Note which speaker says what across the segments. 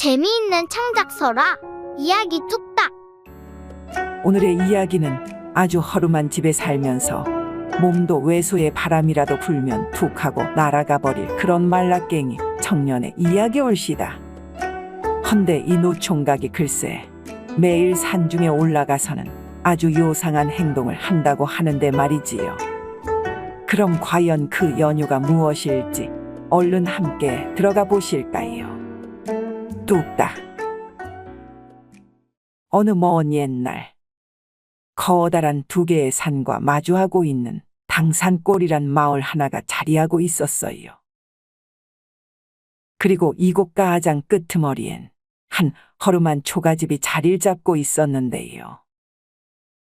Speaker 1: 재미있는 창작서라. 이야기 뚝딱.
Speaker 2: 오늘의 이야기는 아주 허름한 집에 살면서 몸도 외소의 바람이라도 불면 툭 하고 날아가 버릴 그런 말라깽이 청년의 이야기올시다. 헌데 이 노총각이 글쎄 매일 산중에 올라가서는 아주 요상한 행동을 한다고 하는데 말이지요. 그럼 과연 그 연유가 무엇일지 얼른 함께 들어가 보실까요? 뚝딱. 어느 먼 옛날 커다란 두 개의 산과 마주하고 있는 당산골이란 마을 하나가 자리하고 있었어요. 그리고 이곳 가장 끄트머리엔 한 허름한 초가집이 자리를 잡고 있었는데요.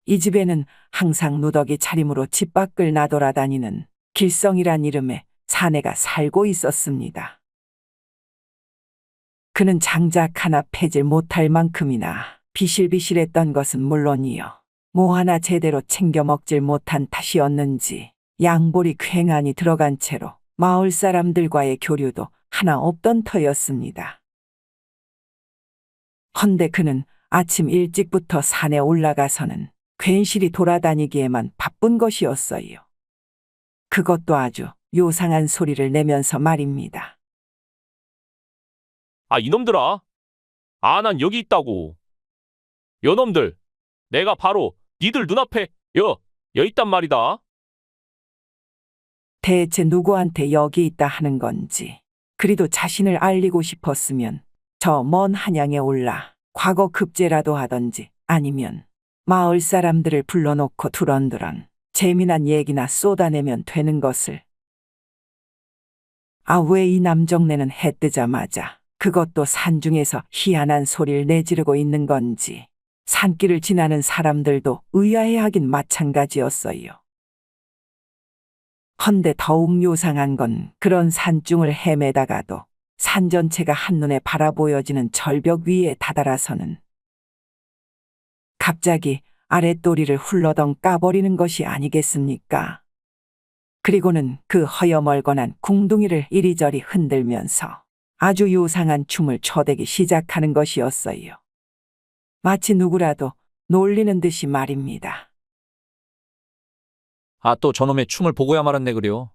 Speaker 2: 이 집에는 항상 누더기 차림으로 집 밖을 나돌아다니는 길성이란 이름의 사내가 살고 있었습니다. 그는 장작 하나 패질 못할 만큼이나 비실비실했던 것은 물론이요. 뭐 하나 제대로 챙겨 먹질 못한 탓이었는지 양볼이 괭하니 들어간 채로 마을 사람들과의 교류도 하나 없던 터였습니다. 헌데 그는 아침 일찍부터 산에 올라가서는 괜시리 돌아다니기에만 바쁜 것이었어요. 그것도 아주 요상한 소리를 내면서 말입니다.
Speaker 3: 아, 이놈들아. 난 여기 있다고. 여놈들, 내가 바로 니들 눈앞에 여 있단 말이다.
Speaker 2: 대체 누구한테 여기 있다 하는 건지, 그리도 자신을 알리고 싶었으면 저 먼 한양에 올라 과거 급제라도 하던지 아니면 마을 사람들을 불러놓고 두런두런 재미난 얘기나 쏟아내면 되는 것을. 왜 이 남정네는 해 뜨자마자 그것도 산중에서 희한한 소리를 내지르고 있는 건지 산길을 지나는 사람들도 의아해하긴 마찬가지였어요. 헌데 더욱 요상한 건 그런 산중을 헤매다가도 산 전체가 한눈에 바라보여지는 절벽 위에 다다라서는 갑자기 아랫도리를 훌러덩 까버리는 것이 아니겠습니까? 그리고는 그 허여멀건한 궁둥이를 이리저리 흔들면서 아주 요상한 춤을 춰대기 시작하는 것이었어요. 마치 누구라도 놀리는 듯이 말입니다.
Speaker 4: 또 저놈의 춤을 보고야 말았네 그려.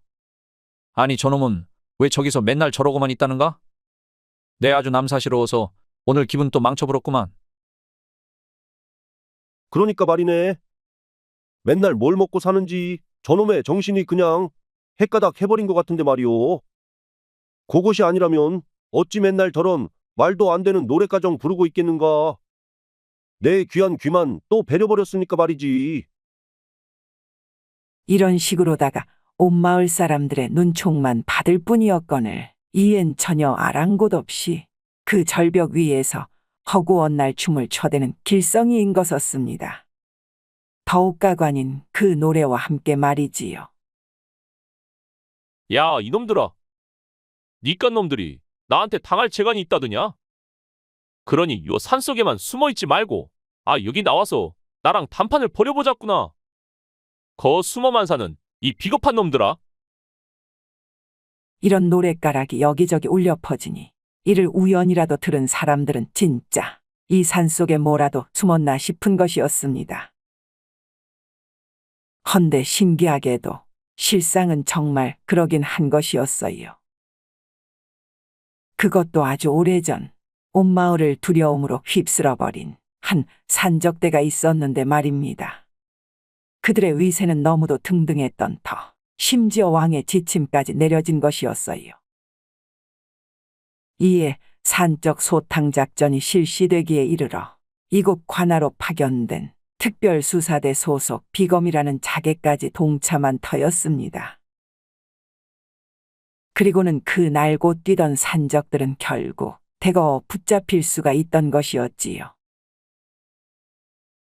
Speaker 4: 아니 저놈은 왜 저기서 맨날 저러고만 있다는가? 내 아주 남사시러워서 오늘 기분 또 망쳐버렸구만.
Speaker 5: 그러니까 말이네. 맨날 뭘 먹고 사는지 저놈의 정신이 그냥 헷가닥 해버린 것 같은데 말이오. 그것이 아니라면 어찌 맨날 저런 말도 안 되는 노래가정 부르고 있겠는가. 내 귀한 귀만 또 배려버렸으니까 말이지.
Speaker 2: 이런 식으로다가 온 마을 사람들의 눈총만 받을 뿐이었거늘 이엔 전혀 아랑곳 없이 그 절벽 위에서 허구한 날 춤을 춰대는 길성이인 것었습니다. 더욱 가관인 그 노래와 함께 말이지요.
Speaker 3: 야, 이놈들아. 니깟 놈들이 나한테 당할 재간이 있다더냐? 그러니 요 산속에만 숨어있지 말고 여기 나와서 나랑 단판을 벌여보자꾸나. 거 숨어만 사는 이 비겁한 놈들아.
Speaker 2: 이런 노랫가락이 여기저기 울려 퍼지니 이를 우연이라도 들은 사람들은 진짜 이 산속에 뭐라도 숨었나 싶은 것이었습니다. 헌데 신기하게도 실상은 정말 그러긴 한 것이었어요. 그것도 아주 오래전 온 마을을 두려움으로 휩쓸어버린 한 산적대가 있었는데 말입니다. 그들의 위세는 너무도 등등했던 터 심지어 왕의 지침까지 내려진 것이었어요. 이에 산적 소탕작전이 실시되기에 이르러 이곳 관하로 파견된 특별수사대 소속 비검이라는 자객까지 동참한 터였습니다. 그리고는 그 날고 뛰던 산적들은 결국 대거 붙잡힐 수가 있던 것이었지요.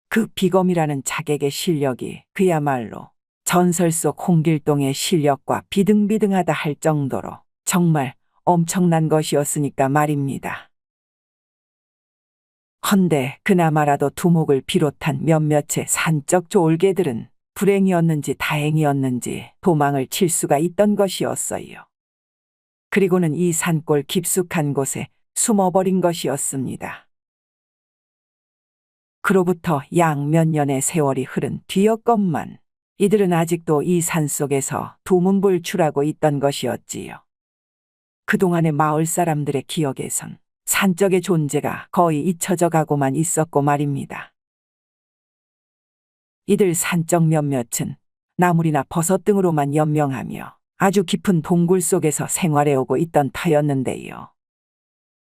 Speaker 2: 그 비검이라는 자객의 실력이 그야말로 전설 속 홍길동의 실력과 비등비등하다 할 정도로 정말 엄청난 것이었으니까 말입니다. 헌데 그나마라도 두목을 비롯한 몇몇의 산적 졸개들은 불행이었는지 다행이었는지 도망을 칠 수가 있던 것이었어요. 그리고는 이 산골 깊숙한 곳에 숨어버린 것이었습니다. 그로부터 약 몇 년의 세월이 흐른 뒤였건만 이들은 아직도 이 산속에서 두문불출하고 있던 것이었지요. 그동안의 마을 사람들의 기억에선 산적의 존재가 거의 잊혀져 가고만 있었고 말입니다. 이들 산적 몇몇은 나물이나 버섯 등으로만 연명하며 아주 깊은 동굴 속에서 생활해오고 있던 터였는데요.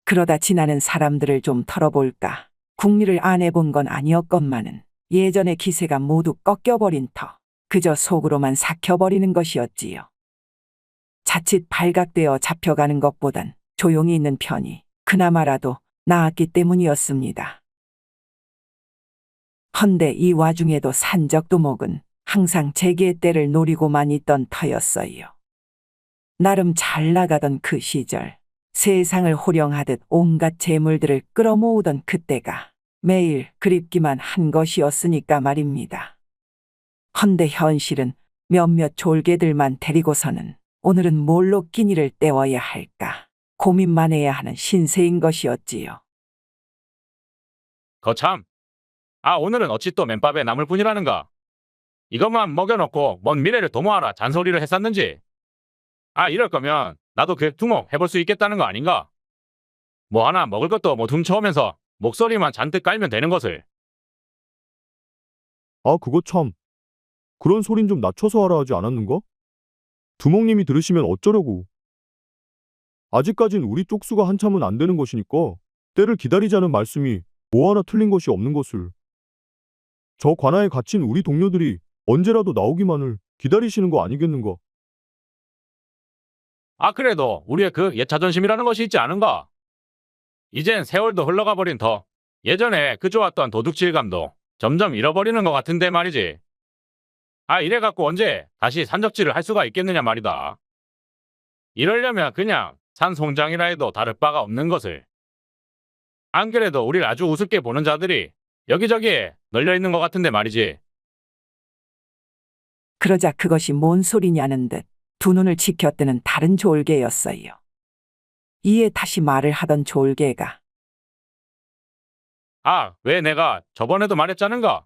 Speaker 2: 그러다 지나는 사람들을 좀 털어볼까 궁리를 안 해본 건 아니었건만은 예전의 기세가 모두 꺾여버린 터, 그저 속으로만 삭혀버리는 것이었지요. 자칫 발각되어 잡혀가는 것보단 조용히 있는 편이 그나마라도 나았기 때문이었습니다. 헌데 이 와중에도 산적두목은 항상 재기의 때를 노리고만 있던 터였어요. 나름 잘 나가던 그 시절, 세상을 호령하듯 온갖 재물들을 끌어모으던 그때가 매일 그립기만 한 것이었으니까 말입니다. 헌데 현실은 몇몇 졸개들만 데리고서는 오늘은 뭘로 끼니를 때워야 할까 고민만 해야 하는 신세인 것이었지요.
Speaker 6: 거참. 오늘은 어찌 또 맨밥에 남을 뿐이라는가? 이것만 먹여놓고 먼 미래를 도모하라 잔소리를 했었는지. 이럴 거면 나도 그 두목 해볼 수 있겠다는 거 아닌가? 뭐 하나 먹을 것도 못 훔쳐오면서 목소리만 잔뜩 깔면 되는 것을.
Speaker 7: 그거 참. 그런 소린 좀 낮춰서 하라 하지 않았는가? 두목님이 들으시면 어쩌려고. 아직까진 우리 쪽수가 한참은 안 되는 것이니까 때를 기다리자는 말씀이 뭐 하나 틀린 것이 없는 것을. 저 관아에 갇힌 우리 동료들이 언제라도 나오기만을 기다리시는 거 아니겠는가?
Speaker 6: 그래도 우리의 그 옛 자존심이라는 것이 있지 않은가? 이젠 세월도 흘러가 버린 터. 예전에 그 좋았던 도둑질감도 점점 잃어버리는 것 같은데 말이지. 이래갖고 언제 다시 산적질을 할 수가 있겠느냐 말이다. 이러려면 그냥 산송장이라 해도 다를 바가 없는 것을. 안 그래도 우릴 아주 우습게 보는 자들이 여기저기에 널려있는 것 같은데 말이지.
Speaker 2: 그러자 그것이 뭔 소리냐는 듯 두 눈을 치켜뜨는 다른 졸개였어요. 이에 다시 말을 하던 졸개가
Speaker 6: 왜 내가 저번에도 말했자는가?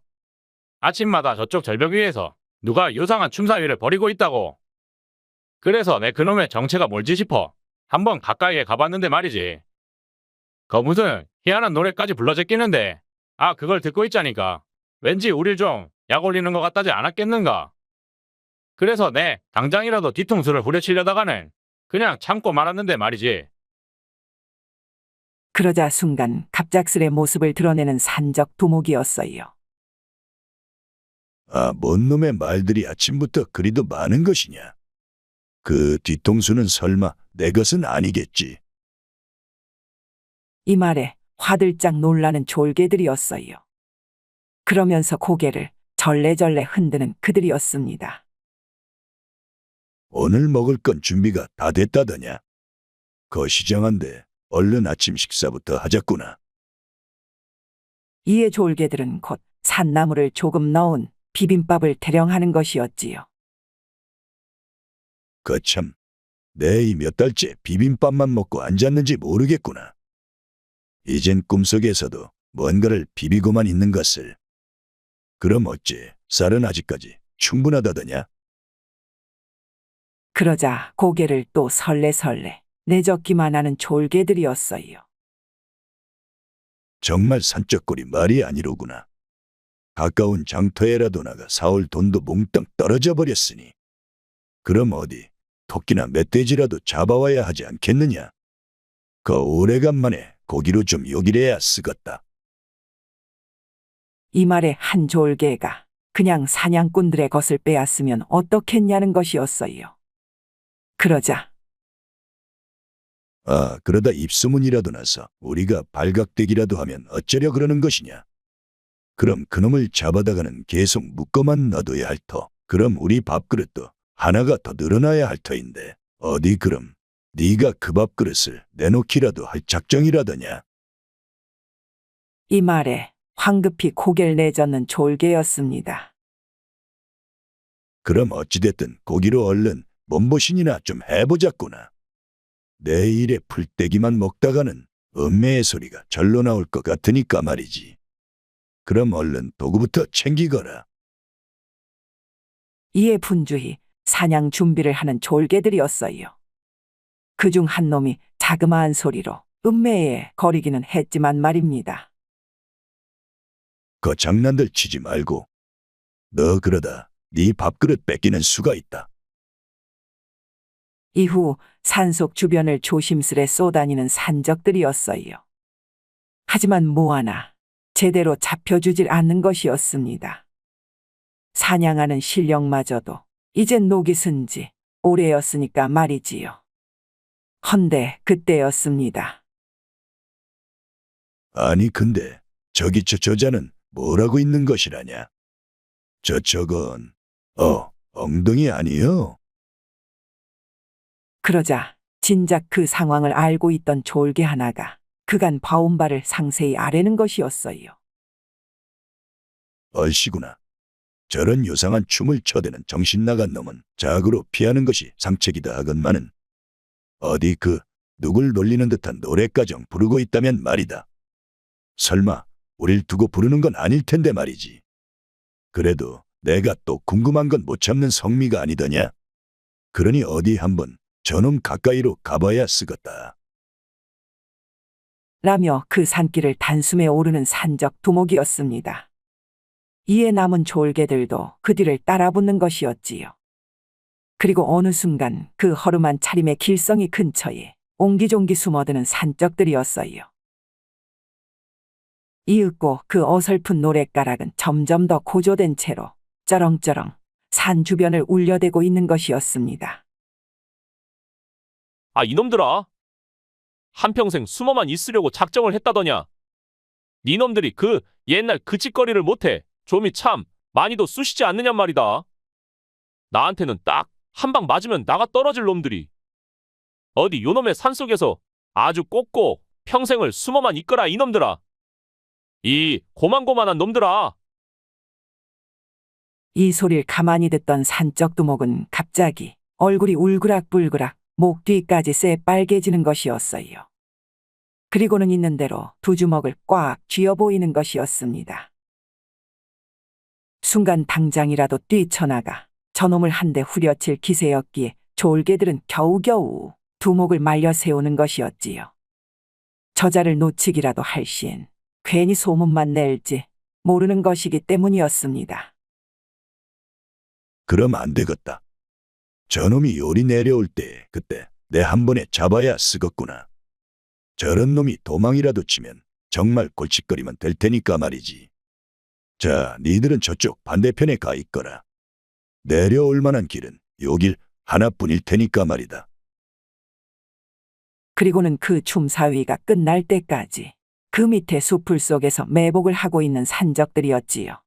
Speaker 6: 아침마다 저쪽 절벽 위에서 누가 요상한 춤사위를 벌이고 있다고. 그래서 내 그놈의 정체가 뭘지 싶어 한번 가까이에 가봤는데 말이지. 무슨 희한한 노래까지 불러 제끼는데 그걸 듣고 있자니까 왠지 우릴 좀 약 올리는 것 같다지 않았겠는가? 그래서 내 당장이라도 뒤통수를 후려치려다가는 그냥 참고 말았는데 말이지.
Speaker 2: 그러자 순간 갑작스레 모습을 드러내는 산적 두목이었어요.
Speaker 8: 뭔 놈의 말들이 아침부터 그리도 많은 것이냐? 그 뒤통수는 설마 내 것은 아니겠지?
Speaker 2: 이 말에 화들짝 놀라는 졸개들이었어요. 그러면서 고개를 절레절레 흔드는 그들이었습니다.
Speaker 8: 오늘 먹을 건 준비가 다 됐다더냐? 거시장한데 얼른 아침 식사부터 하자꾸나.
Speaker 2: 이에 졸개들은 곧 산나물을 조금 넣은 비빔밥을 대령하는 것이었지요.
Speaker 8: 거참, 내 이 몇 달째 비빔밥만 먹고 앉았는지 모르겠구나. 이젠 꿈속에서도 뭔가를 비비고만 있는 것을. 그럼 어째 쌀은 아직까지 충분하다더냐?
Speaker 2: 그러자 고개를 또 설레설레 내젓기만 하는 졸개들이었어요.
Speaker 8: 정말 산적골이 말이 아니로구나. 가까운 장터에라도 나가 사올 돈도 몽땅 떨어져 버렸으니. 그럼 어디 토끼나 멧돼지라도 잡아와야 하지 않겠느냐? 오래간만에 고기로 좀 요기래야 쓰겄다.
Speaker 2: 이 말에 한 졸개가 그냥 사냥꾼들의 것을 빼앗으면 어떻겠냐는 것이었어요. 그러자
Speaker 8: 그러다 입소문이라도 나서 우리가 발각되기라도 하면 어쩌려 그러는 것이냐? 그럼 그놈을 잡아다가는 계속 묶어만 놔둬야 할 터. 그럼 우리 밥그릇도 하나가 더 늘어나야 할 터인데 어디 그럼 네가 그 밥그릇을 내놓기라도 할 작정이라더냐?
Speaker 2: 이 말에 황급히 고개를 내젓는 졸개였습니다.
Speaker 8: 그럼 어찌됐든 고기로 얼른 몸보신이나 좀 해보자꾸나. 내 일에 풀떼기만 먹다가는 음매의 소리가 절로 나올 것 같으니까 말이지. 그럼 얼른 도구부터 챙기거라.
Speaker 2: 이에 분주히 사냥 준비를 하는 졸개들이었어요. 그중 한 놈이 자그마한 소리로 음매에 거리기는 했지만 말입니다.
Speaker 8: 그 장난들 치지 말고. 너 그러다 네 밥그릇 뺏기는 수가 있다.
Speaker 2: 이후 산속 주변을 조심스레 쏘다니는 산적들이었어요. 하지만 뭐 하나 제대로 잡혀주질 않는 것이었습니다. 사냥하는 실력마저도 이젠 녹이 쓴 지 오래였으니까 말이지요. 헌데 그때였습니다.
Speaker 8: 아니 근데 저기 저 저자는 뭐라고 있는 것이라냐? 저건 엉덩이 아니요?
Speaker 2: 그러자 진작 그 상황을 알고 있던 졸개 하나가 그간 봐온 바를 상세히 아뢰는 것이었어요.
Speaker 8: 얼씨구나. 저런 요상한 춤을 춰대는 정신 나간 놈은 작으로 피하는 것이 상책이다 하건만은 어디 누굴 놀리는 듯한 노래가정 부르고 있다면 말이다. 설마 우릴 두고 부르는 건 아닐 텐데 말이지. 그래도 내가 또 궁금한 건 못 참는 성미가 아니더냐. 그러니 어디 한번 저놈 가까이로 가봐야 쓰겄다.
Speaker 2: 라며 그 산길을 단숨에 오르는 산적 두목이었습니다. 이에 남은 졸개들도 그 뒤를 따라붙는 것이었지요. 그리고 어느 순간 그 허름한 차림의 길성이 근처에 옹기종기 숨어드는 산적들이었어요. 이윽고 그 어설픈 노랫가락은 점점 더 고조된 채로 쩌렁쩌렁 산 주변을 울려대고 있는 것이었습니다.
Speaker 3: 아, 이놈들아. 한평생 숨어만 있으려고 작정을 했다더냐. 니놈들이 그 옛날 그 짓거리를 못해 좀이 참 많이도 쑤시지 않느냐 말이다. 나한테는 딱 한 방 맞으면 나가 떨어질 놈들이. 어디 요놈의 산속에서 아주 꼭꼭 평생을 숨어만 있거라 이놈들아. 이 고만고만한 놈들아.
Speaker 2: 이 소리를 가만히 듣던 산적 두목은 갑자기 얼굴이 울그락불그락 목 뒤까지 새빨개지는 것이었어요. 그리고는 있는 대로 두 주먹을 꽉 쥐어 보이는 것이었습니다. 순간 당장이라도 뛰쳐나가 저놈을 한 대 후려칠 기세였기에 졸개들은 겨우겨우 두목을 말려 세우는 것이었지요. 저자를 놓치기라도 할 시엔 괜히 소문만 낼지 모르는 것이기 때문이었습니다.
Speaker 8: 그럼 안 되겠다. 저놈이 요리 내려올 때 그때 내 한 번에 잡아야 쓰겄구나. 저런 놈이 도망이라도 치면 정말 골칫거리만 될 테니까 말이지. 자, 니들은 저쪽 반대편에 가 있거라. 내려올 만한 길은 요 길 하나뿐일 테니까 말이다.
Speaker 2: 그리고는 그 춤사위가 끝날 때까지 그 밑에 숲풀 속에서 매복을 하고 있는 산적들이었지요.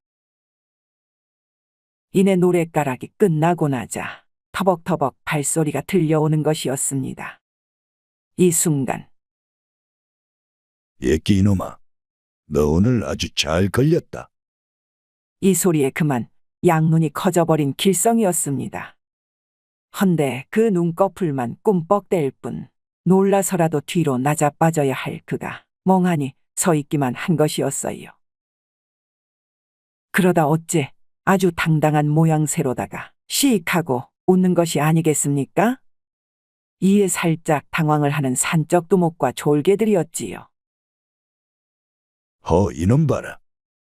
Speaker 2: 이내 노랫가락이 끝나고 나자 터벅터벅 발소리가 들려오는 것이었습니다. 이 순간
Speaker 8: 예끼 이놈아, 너 오늘 아주 잘 걸렸다.
Speaker 2: 이 소리에 그만 양눈이 커져버린 길성이었습니다. 헌데 그 눈꺼풀만 꿈뻑댈 뿐 놀라서라도 뒤로 나자빠져야 할 그가 멍하니 서 있기만 한 것이었어요. 그러다 어째 아주 당당한 모양새로다가 시익하고 웃는 것이 아니겠습니까? 이에 살짝 당황을 하는 산적 두목과 졸개들이었지요.
Speaker 8: 이놈 봐라.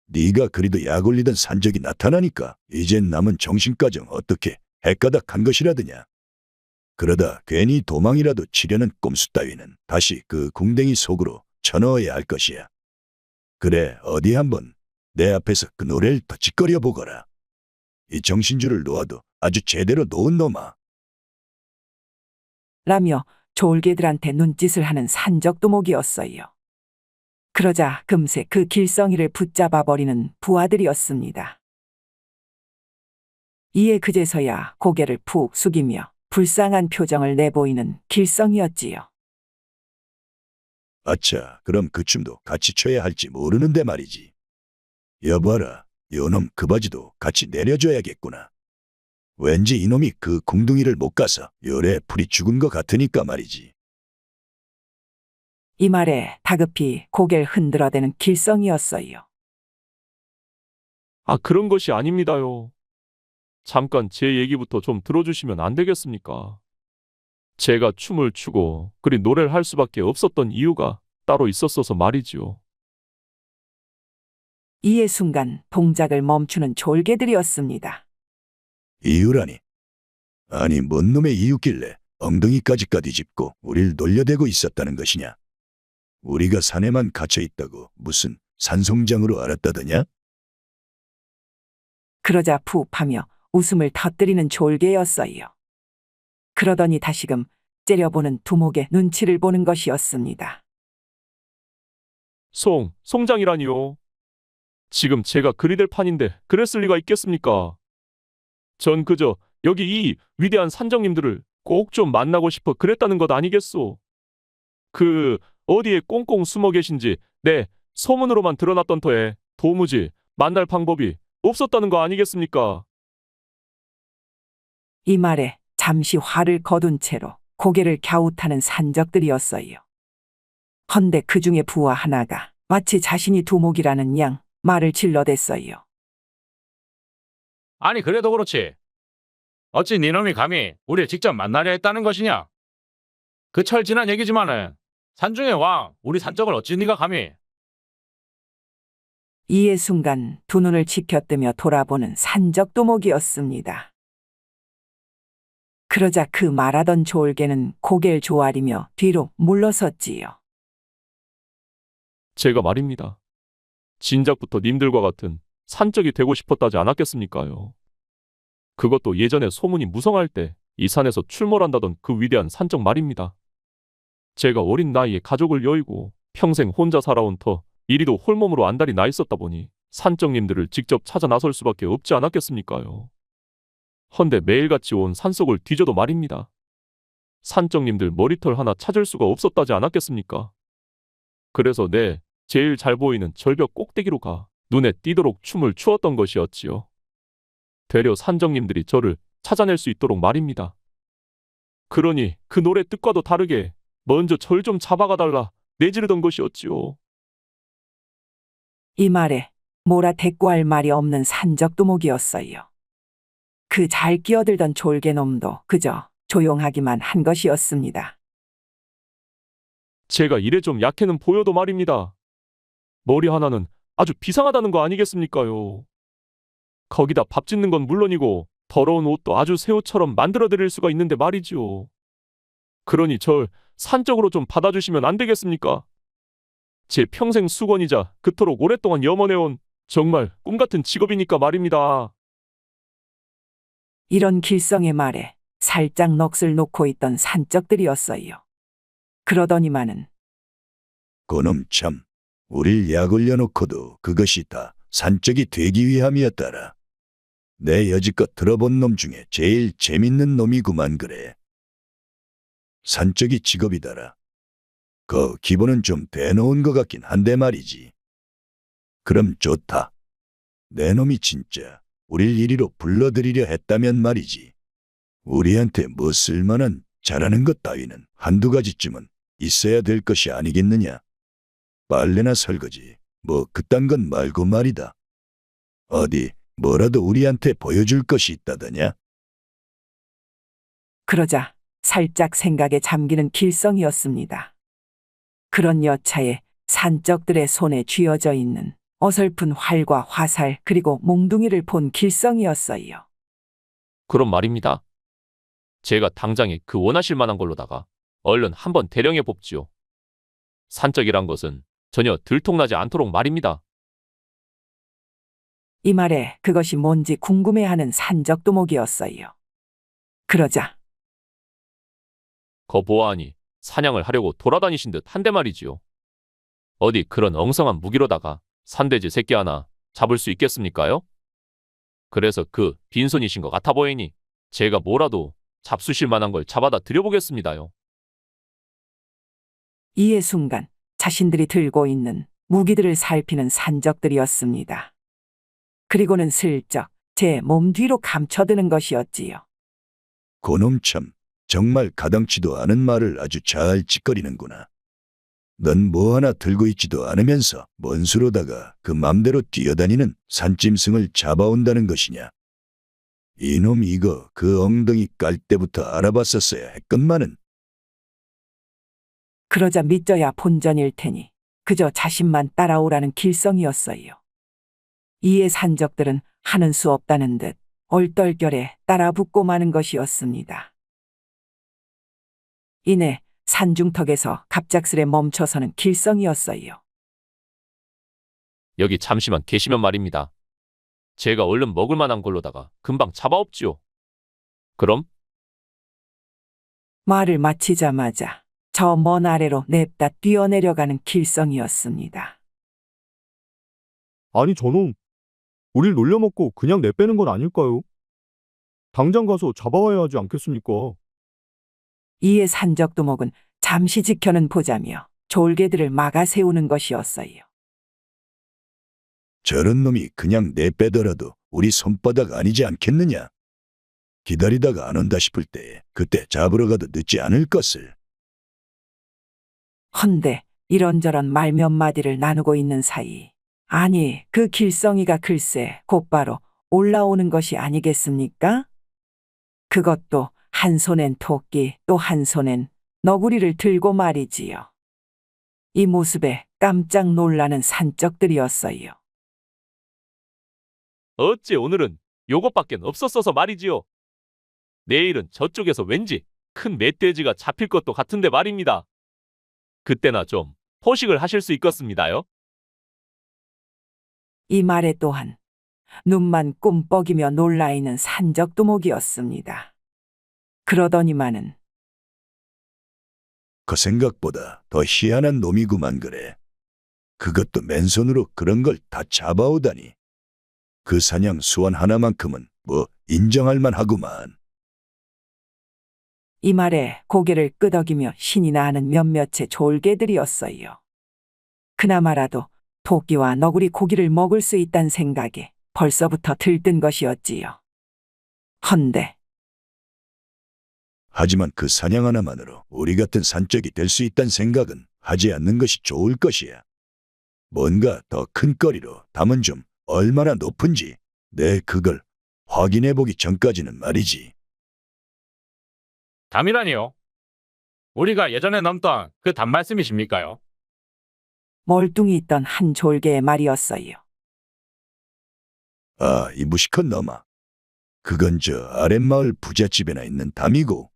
Speaker 8: 네가 그리도 약 올리던 산적이 나타나니까 이젠 남은 정신가정 어떻게 헷가닥한 것이라더냐. 그러다 괜히 도망이라도 치려는 꼼수 따위는 다시 그 궁뎅이 속으로 쳐넣어야 할 것이야. 그래, 어디 한번 내 앞에서 그 노래를 더 짓거려 보거라. 이 정신줄을 놓아도 아주 제대로 놓은 놈아.
Speaker 2: 라며 졸개들한테 눈짓을 하는 산적 두목이었어요. 그러자 금세 그 길성이를 붙잡아 버리는 부하들이었습니다. 이에 그제서야 고개를 푹 숙이며 불쌍한 표정을 내보이는 길성이었지요.
Speaker 8: 아차, 그럼 그 춤도 같이 춰야 할지 모르는데 말이지. 여봐라, 요놈 그 바지도 같이 내려줘야겠구나. 왠지 이놈이 그 궁둥이를 못 가서 요래 풀이 죽은 것 같으니까 말이지.
Speaker 2: 이 말에 다급히 고개를 흔들어대는 길성이었어요.
Speaker 3: 아, 그런 것이 아닙니다요. 잠깐 제 얘기부터 좀 들어주시면 안 되겠습니까? 제가 춤을 추고 그리 노래를 할 수밖에 없었던 이유가 따로 있었어서 말이지요.
Speaker 2: 이에 순간 동작을 멈추는 졸개들이었습니다.
Speaker 8: 이유라니. 아니 뭔 놈의 이유길래 엉덩이까지 뒤집고 우릴 놀려대고 있었다는 것이냐? 우리가 산에만 갇혀 있다고 무슨 산송장으로 알았다더냐?
Speaker 2: 그러자 푸하며 웃음을 터뜨리는 졸개였어요. 그러더니 다시금 째려보는 두목의 눈치를 보는 것이었습니다.
Speaker 3: 송장이라니요. 지금 제가 그리 될 판인데 그랬을 리가 있겠습니까? 전 그저 여기 이 위대한 산정님들을 꼭 좀 만나고 싶어 그랬다는 것 아니겠소? 어디에 꽁꽁 숨어 계신지 소문으로만 드러났던 터에 도무지 만날 방법이 없었다는 거 아니겠습니까?
Speaker 2: 이 말에 잠시 화를 거둔 채로 고개를 갸웃하는 산적들이었어요. 헌데 그 중에 부하 하나가 마치 자신이 두목이라는 양 말을 질러댔어요.
Speaker 6: 아니 그래도 그렇지. 어찌 니놈이 감히 우리를 직접 만나려 했다는 것이냐? 그 철지난 얘기지만은 산중의 왕 우리 산적을 어찌 네가 감히?
Speaker 2: 이에 순간 두 눈을 치켜뜨며 돌아보는 산적두목이었습니다. 그러자 그 말하던 졸개는 고개를 조아리며 뒤로 물러섰지요.
Speaker 3: 제가 말입니다. 진작부터 님들과 같은 산적이 되고 싶었다지 않았겠습니까요? 그것도 예전에 소문이 무성할 때 이 산에서 출몰한다던 그 위대한 산적 말입니다. 제가 어린 나이에 가족을 여의고 평생 혼자 살아온 터 이리도 홀몸으로 안달이 나 있었다 보니 산적님들을 직접 찾아 나설 수밖에 없지 않았겠습니까요? 헌데 매일같이 온 산속을 뒤져도 말입니다. 산적님들 머리털 하나 찾을 수가 없었다지 않았겠습니까? 그래서 제일 잘 보이는 절벽 꼭대기로 가 눈에 띄도록 춤을 추었던 것이었지요. 되려 산적님들이 저를 찾아낼 수 있도록 말입니다. 그러니 그 노래 뜻과도 다르게 먼저 절 좀 잡아가 달라 내지르던 것이었지요.
Speaker 2: 이 말에 뭐라 대꾸할 말이 없는 산적두목이었어요. 그 잘 끼어들던 졸개놈도 그저 조용하기만 한 것이었습니다.
Speaker 3: 제가 이래 좀 약해는 보여도 말입니다. 머리 하나는 아주 비상하다는 거 아니겠습니까요? 거기다 밥 짓는 건 물론이고 더러운 옷도 아주 새 옷처럼 만들어드릴 수가 있는데 말이지요. 그러니 절 산적으로 좀 받아주시면 안 되겠습니까? 제 평생 수건이자 그토록 오랫동안 염원해온 정말 꿈같은 직업이니까 말입니다.
Speaker 2: 이런 길성의 말에 살짝 넋을 놓고 있던 산적들이었어요. 그러더니만은
Speaker 8: 그놈 참, 우릴 약 올려놓고도 그것이 다 산적이 되기 위함이었더라. 내 여지껏 들어본 놈 중에 제일 재밌는 놈이구만 그래. 산적이 직업이더라. 그 기본은 좀 대놓은 것 같긴 한데 말이지. 그럼 좋다. 내 놈이 진짜 우릴 이리로 불러들이려 했다면 말이지. 우리한테 뭐 쓸만한 잘하는 것 따위는 한두 가지쯤은 있어야 될 것이 아니겠느냐. 빨래나 설거지 뭐 그딴 건 말고 말이다. 어디 뭐라도 우리한테 보여줄 것이 있다더냐?
Speaker 2: 그러자 살짝 생각에 잠기는 길성이었습니다. 그런 여차에 산적들의 손에 쥐어져 있는 어설픈 활과 화살 그리고 몽둥이를 본 길성이었어요.
Speaker 3: 그럼 말입니다. 제가 당장에 그 원하실 만한 걸로다가 얼른 한번 대령해 봅지요. 산적이란 것은 전혀 들통나지 않도록 말입니다.
Speaker 2: 이 말에 그것이 뭔지 궁금해하는 산적두목이었어요. 그러자
Speaker 3: 거 보아하니 사냥을 하려고 돌아다니신 듯 한데 말이지요. 어디 그런 엉성한 무기로다가 산돼지 새끼 하나 잡을 수 있겠습니까요? 그래서 그 빈손이신 것 같아 보이니 제가 뭐라도 잡수실 만한 걸 잡아다 드려보겠습니다요.
Speaker 2: 이에 순간 자신들이 들고 있는 무기들을 살피는 산적들이었습니다. 그리고는 슬쩍 제 몸 뒤로 감춰드는 것이었지요.
Speaker 8: 그놈 참, 정말 가당치도 않은 말을 아주 잘 짓거리는구나. 넌 뭐 하나 들고 있지도 않으면서 뭔 수로다가 그 맘대로 뛰어다니는 산짐승을 잡아온다는 것이냐? 이놈 이거 그 엉덩이 깔 때부터 알아봤었어야 했건만은.
Speaker 2: 그러자 믿져야 본전일 테니 그저 자신만 따라오라는 길성이었어요. 이에 산적들은 하는 수 없다는 듯 얼떨결에 따라 붙고 마는 것이었습니다. 이내 산중턱에서 갑작스레 멈춰서는 길성이었어요.
Speaker 3: 여기 잠시만 계시면 말입니다. 제가 얼른 먹을 만한 걸로다가 금방 잡아옵지요. 그럼
Speaker 2: 말을 마치자마자 저 먼 아래로 냅다 뛰어내려가는 길성이었습니다.
Speaker 7: 아니 저놈, 우릴 놀려먹고 그냥 내빼는 건 아닐까요? 당장 가서 잡아와야 하지 않겠습니까?
Speaker 2: 이에 산적두목은 잠시 지켜는 보자며 졸개들을 막아 세우는 것이었어요.
Speaker 8: 저런 놈이 그냥 내빼더라도 우리 손바닥 아니지 않겠느냐? 기다리다가 안 온다 싶을 때 그때 잡으러 가도 늦지 않을 것을.
Speaker 2: 헌데 이런저런 말 몇 마디를 나누고 있는 사이, 아니 그 길성이가 글쎄 곧바로 올라오는 것이 아니겠습니까? 그것도 한 손엔 토끼 또 한 손엔 너구리를 들고 말이지요. 이 모습에 깜짝 놀라는 산적들이었어요.
Speaker 3: 어째 오늘은 요것밖엔 없었어서 말이지요. 내일은 저쪽에서 왠지 큰 멧돼지가 잡힐 것도 같은데 말입니다. 그때나 좀 포식을 하실 수 있겠습니다요.
Speaker 2: 이 말에 또한 눈만 꿈뻑이며 놀라있는 산적두목이었습니다. 그러더니만은
Speaker 8: 그 생각보다 더 희한한 놈이구만 그래. 그것도 맨손으로 그런 걸 다 잡아오다니. 그 사냥 수완 하나만큼은 뭐 인정할 만하구만.
Speaker 2: 이 말에 고개를 끄덕이며 신이 나는 몇몇의 졸개들이었어요. 그나마라도 토끼와 너구리 고기를 먹을 수 있다는 생각에 벌써부터 들뜬 것이었지요. 헌데
Speaker 8: 하지만 그 사냥 하나만으로 우리 같은 산적이 될 수 있다는 생각은 하지 않는 것이 좋을 것이야. 뭔가 더 큰 거리로 담은 좀 얼마나 높은지 내 그걸 확인해 보기 전까지는 말이지.
Speaker 6: 담이라니요? 우리가 예전에 넘던 그 담 말씀이십니까요?
Speaker 2: 멀뚱히 있던 한 졸개의 말이었어요.
Speaker 8: 아, 이 무식한 놈아. 그건 저 아랫마을 부잣집에나 있는 담이고,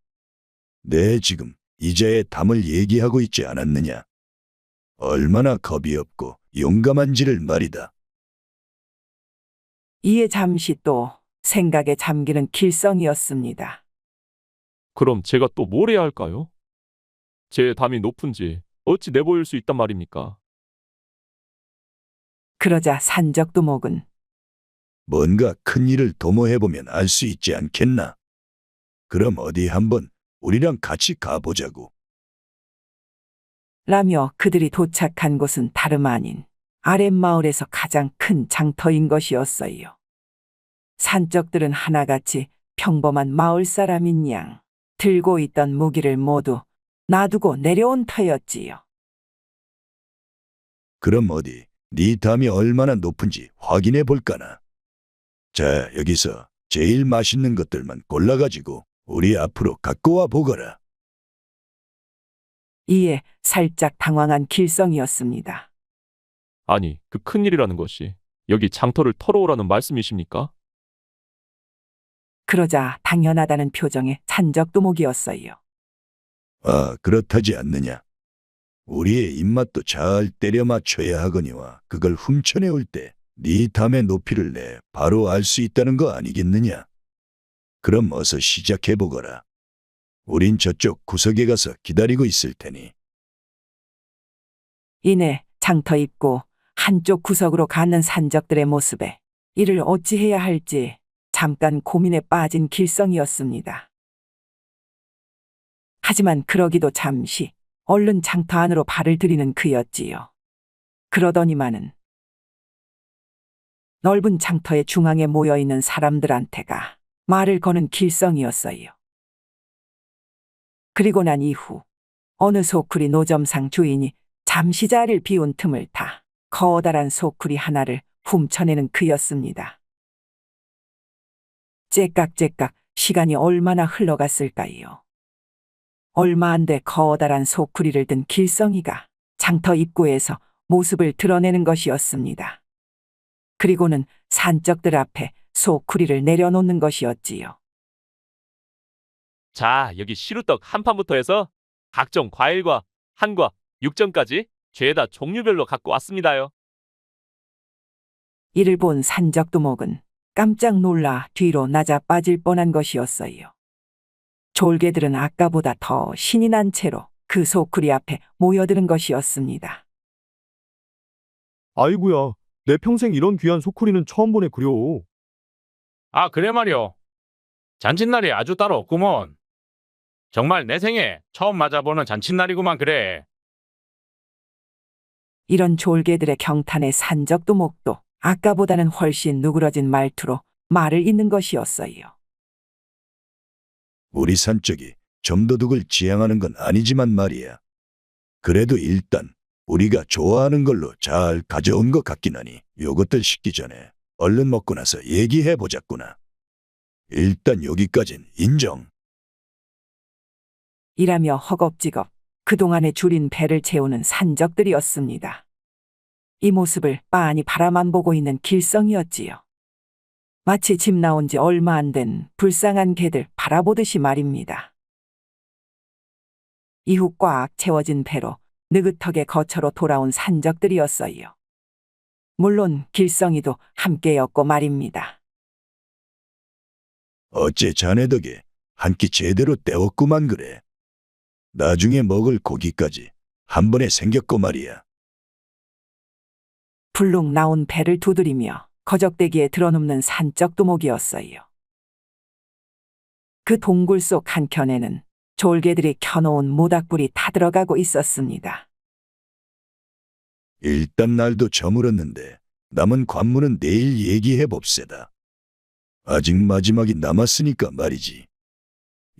Speaker 8: 내 지금 이자의 담을 얘기하고 있지 않았느냐. 얼마나 겁이 없고 용감한지를 말이다.
Speaker 2: 이에 잠시 또 생각에 잠기는 길성이었습니다.
Speaker 3: 그럼 제가 또 뭘 해야 할까요? 제 담이 높은지 어찌 내보일 수 있단 말입니까?
Speaker 2: 그러자 산적두목은
Speaker 8: 뭔가 큰 일을 도모해보면 알 수 있지 않겠나? 그럼 어디 한번 우리랑 같이 가보자고.
Speaker 2: 라며 그들이 도착한 곳은 다름 아닌 아랫마을에서 가장 큰 장터인 것이었어요. 산적들은 하나같이 평범한 마을 사람인 양 들고 있던 무기를 모두 놔두고 내려온 터였지요.
Speaker 8: 그럼 어디 네 담이 얼마나 높은지 확인해 볼까나. 자, 여기서 제일 맛있는 것들만 골라가지고 우리 앞으로 갖고 와 보거라.
Speaker 2: 이에 살짝 당황한 길성이었습니다.
Speaker 3: 아니, 그 큰일이라는 것이 여기 장터를 털어오라는 말씀이십니까?
Speaker 2: 그러자 당연하다는 표정의 산적두목이었어요.
Speaker 8: 아, 그렇다지 않느냐. 우리의 입맛도 잘 때려 맞춰야 하거니와 그걸 훔쳐내올 때 네 담의 높이를 내 바로 알 수 있다는 거 아니겠느냐. 그럼 어서 시작해 보거라. 우린 저쪽 구석에 가서 기다리고 있을 테니.
Speaker 2: 이내 장터 입구 한쪽 구석으로 가는 산적들의 모습에 이를 어찌해야 할지 잠깐 고민에 빠진 길성이었습니다. 하지만 그러기도 잠시 얼른 장터 안으로 발을 들이는 그였지요. 그러더니만은 넓은 장터의 중앙에 모여있는 사람들한테가 말을 거는 길성이었어요. 그리고 난 이후 어느 소쿠리 노점상 주인이 잠시 자리를 비운 틈을 타 커다란 소쿠리 하나를 훔쳐내는 그였습니다. 째깍째깍 시간이 얼마나 흘러갔을까요? 얼마 안 돼 커다란 소쿠리를 든 길성이가 장터 입구에서 모습을 드러내는 것이었습니다. 그리고는 산적들 앞에 소쿠리를 내려놓는 것이었지요.
Speaker 3: 자, 여기 시루떡 한 판부터 해서 각종 과일과 한과 육전까지 죄다 종류별로 갖고 왔습니다요.
Speaker 2: 이를 본 산적두목은 깜짝 놀라 뒤로 낮아 빠질 뻔한 것이었어요. 졸개들은 아까보다 더 신이 난 채로 그 소쿠리 앞에 모여드는 것이었습니다.
Speaker 7: 아이고야, 내 평생 이런 귀한 소쿠리는 처음 보네 그려.
Speaker 6: 아, 그래 말이오. 잔칫날이 아주 따로 없구먼. 정말 내 생에 처음 맞아보는 잔칫날이구만 그래.
Speaker 2: 이런 졸개들의 경탄에 산적두목도 아까보다는 훨씬 누그러진 말투로 말을 잇는 것이었어요.
Speaker 8: 우리 산적이 점도둑을 지향하는 건 아니지만 말이야. 그래도 일단 우리가 좋아하는 걸로 잘 가져온 것 같긴 하니 요것들 식기 전에 얼른 먹고 나서 얘기해 보자꾸나. 일단 여기까진 인정.
Speaker 2: 이라며 허겁지겁 그동안에 줄인 배를 채우는 산적들이었습니다. 이 모습을 빤히 바라만 보고 있는 길성이었지요. 마치 집 나온 지 얼마 안 된 불쌍한 개들 바라보듯이 말입니다. 이후 꽉 채워진 배로 느긋하게 거처로 돌아온 산적들이었어요. 물론 길성이도 함께였고 말입니다.
Speaker 8: 어째 자네 덕에 한 끼 제대로 때웠구만 그래. 나중에 먹을 고기까지 한 번에 생겼고 말이야.
Speaker 2: 불룩 나온 배를 두드리며 거적대기에 드러눕는 산적두목이었어요. 그 동굴 속 한켠에는 졸개들이 켜놓은 모닥불이 타들어가고 있었습니다.
Speaker 8: 일단 날도 저물었는데 남은 관문은 내일 얘기해 봅시다. 아직 마지막이 남았으니까 말이지.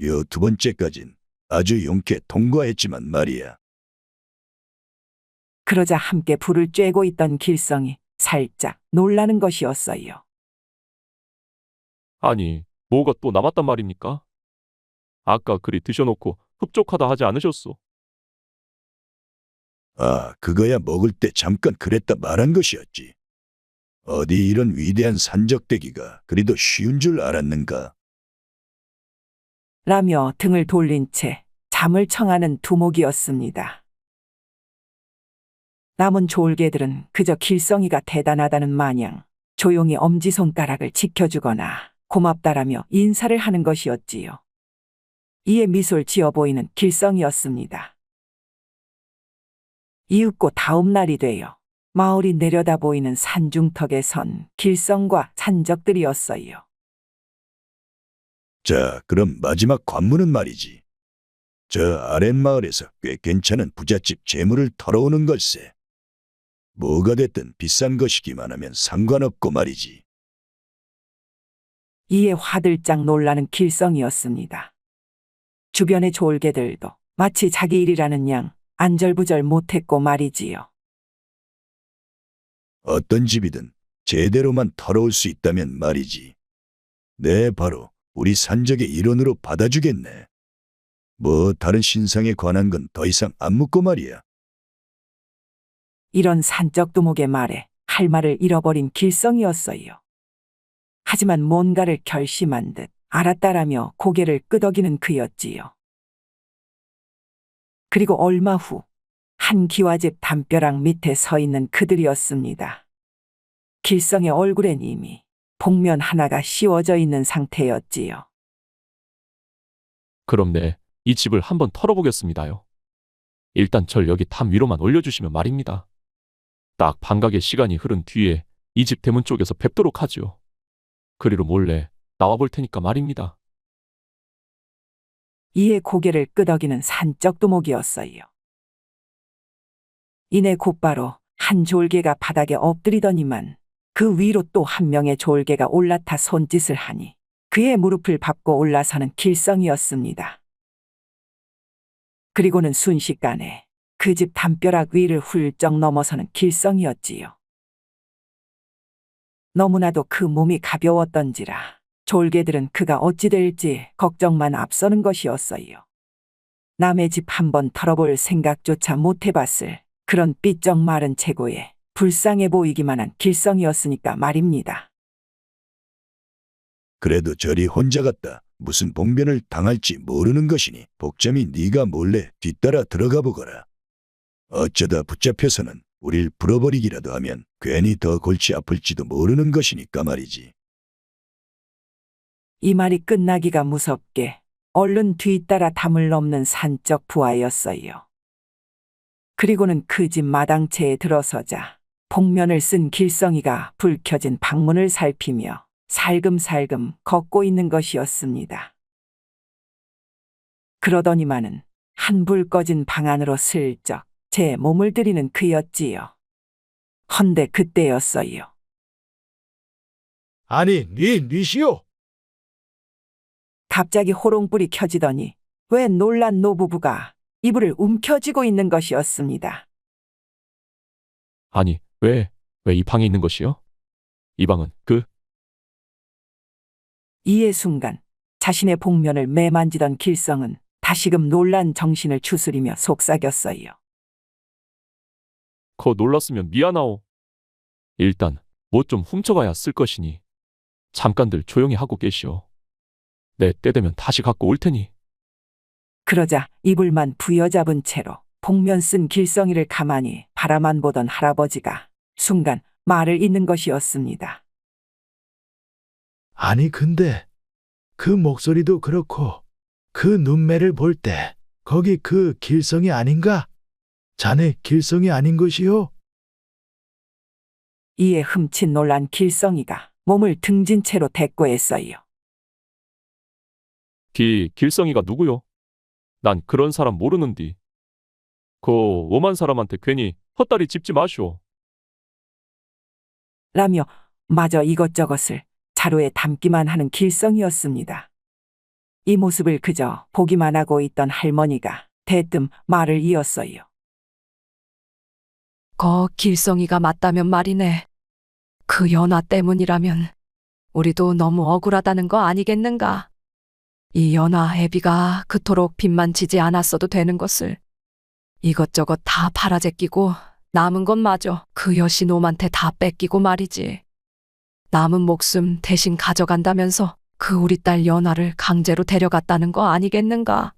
Speaker 8: 요 두 번째까진 아주 용케 통과했지만 말이야.
Speaker 2: 그러자 함께 불을 쬐고 있던 길성이 살짝 놀라는 것이었어요.
Speaker 3: 아니, 뭐가 또 남았단 말입니까? 아까 그리 드셔놓고 흡족하다 하지 않으셨소?
Speaker 8: 아, 그거야 먹을 때 잠깐 그랬다 말한 것이었지. 어디 이런 위대한 산적대기가 그리도 쉬운 줄 알았는가?
Speaker 2: 라며 등을 돌린 채 잠을 청하는 두목이었습니다. 남은 졸개들은 그저 길성이가 대단하다는 마냥 조용히 엄지손가락을 지켜주거나 고맙다라며 인사를 하는 것이었지요. 이에 미소를 지어 보이는 길성이었습니다. 이윽고 다음 날이 되어 마을이 내려다 보이는 산중턱에 선 길성과 산적들이었어요.
Speaker 8: 자, 그럼 마지막 관문은 말이지. 저 아랫마을에서 꽤 괜찮은 부잣집 재물을 털어오는 걸세. 뭐가 됐든 비싼 것이기만 하면 상관없고 말이지.
Speaker 2: 이에 화들짝 놀라는 길성이었습니다. 주변의 졸개들도 마치 자기 일이라는 양 안절부절 못했고 말이지요.
Speaker 8: 어떤 집이든 제대로만 털어올 수 있다면 말이지. 네, 바로 우리 산적의 일원으로 받아주겠네. 뭐 다른 신상에 관한 건 더 이상 안 묻고 말이야.
Speaker 2: 이런 산적두목의 말에 할 말을 잃어버린 길성이었어요. 하지만 뭔가를 결심한 듯 알았다라며 고개를 끄덕이는 그였지요. 그리고 얼마 후 한 기와집 담벼락 밑에 서 있는 그들이었습니다. 길성의 얼굴엔 이미 복면 하나가 씌워져 있는 상태였지요.
Speaker 3: 그럼 네, 이 집을 한번 털어보겠습니다요. 일단 절 여기 담 위로만 올려주시면 말입니다. 딱 반각의 시간이 흐른 뒤에 이 집 대문 쪽에서 뵙도록 하지요. 그리로 몰래 나와볼 테니까 말입니다.
Speaker 2: 이에 고개를 끄덕이는 산적두목이었어요. 이내 곧바로 한 졸개가 바닥에 엎드리더니만 그 위로 또 한 명의 졸개가 올라타 손짓을 하니 그의 무릎을 밟고 올라서는 길성이었습니다. 그리고는 순식간에 그 집 담벼락 위를 훌쩍 넘어서는 길성이었지요. 너무나도 그 몸이 가벼웠던지라 졸개들은 그가 어찌 될지 걱정만 앞서는 것이었어요. 남의 집 한번 털어볼 생각조차 못 해봤을 그런 삐쩍 마른 체구에 불쌍해 보이기만 한 길성이었으니까 말입니다.
Speaker 8: 그래도 저리 혼자 갔다 무슨 봉변을 당할지 모르는 것이니 복점이 네가 몰래 뒤따라 들어가 보거라. 어쩌다 붙잡혀서는 우릴 불어버리기라도 하면 괜히 더 골치 아플지도 모르는 것이니까 말이지.
Speaker 2: 이 말이 끝나기가 무섭게 얼른 뒤따라 담을 넘는 산적 부하였어요. 그리고는 그 집 마당채에 들어서자 복면을 쓴 길성이가 불 켜진 방문을 살피며 살금살금 걷고 있는 것이었습니다. 그러더니만은 한불 꺼진 방 안으로 슬쩍 제 몸을 들이는 그였지요. 헌데 그때였어요.
Speaker 9: 아니, 니시오.
Speaker 2: 갑자기 호롱불이 켜지더니 왜 놀란 노부부가 이불을 움켜쥐고 있는 것이었습니다.
Speaker 3: 아니, 왜 이 방에 있는 것이요? 이 방은
Speaker 2: 이에 순간 자신의 복면을 매만지던 길성은 다시금 놀란 정신을 추스리며 속삭였어요.
Speaker 3: 거 놀랐으면 미안하오. 일단 뭐 좀 훔쳐가야 쓸 것이니 잠깐들 조용히 하고 계시오. 내 때 되면 다시 갖고 올 테니.
Speaker 2: 그러자 이불만 부여잡은 채로 복면 쓴 길성이를 가만히 바라만 보던 할아버지가 순간 말을 잇는 것이었습니다.
Speaker 9: 아니, 근데 그 목소리도 그렇고 그 눈매를 볼 때 거기 그 길성이 아닌가? 자네 길성이 아닌 것이요?
Speaker 2: 이에 흠칫 놀란 길성이가 몸을 등진 채로 대꾸했어요.
Speaker 3: 길성이가 누구요? 난 그런 사람 모르는디. 그 오만 사람한테 괜히 헛다리 짚지 마시오.
Speaker 2: 라며 마저 이것저것을 자루에 담기만 하는 길성이었습니다. 이 모습을 그저 보기만 하고 있던 할머니가 대뜸 말을 이었어요.
Speaker 10: 길성이가 맞다면 말이네. 그 연화 때문이라면 우리도 너무 억울하다는 거 아니겠는가? 이 연화 애비가 그토록 빚만 지지 않았어도 되는 것을 이것저것 다 팔아제끼고 남은 것마저 그 여신놈한테 다 뺏기고 말이지. 남은 목숨 대신 가져간다면서 그 우리 딸 연화를 강제로 데려갔다는 거 아니겠는가?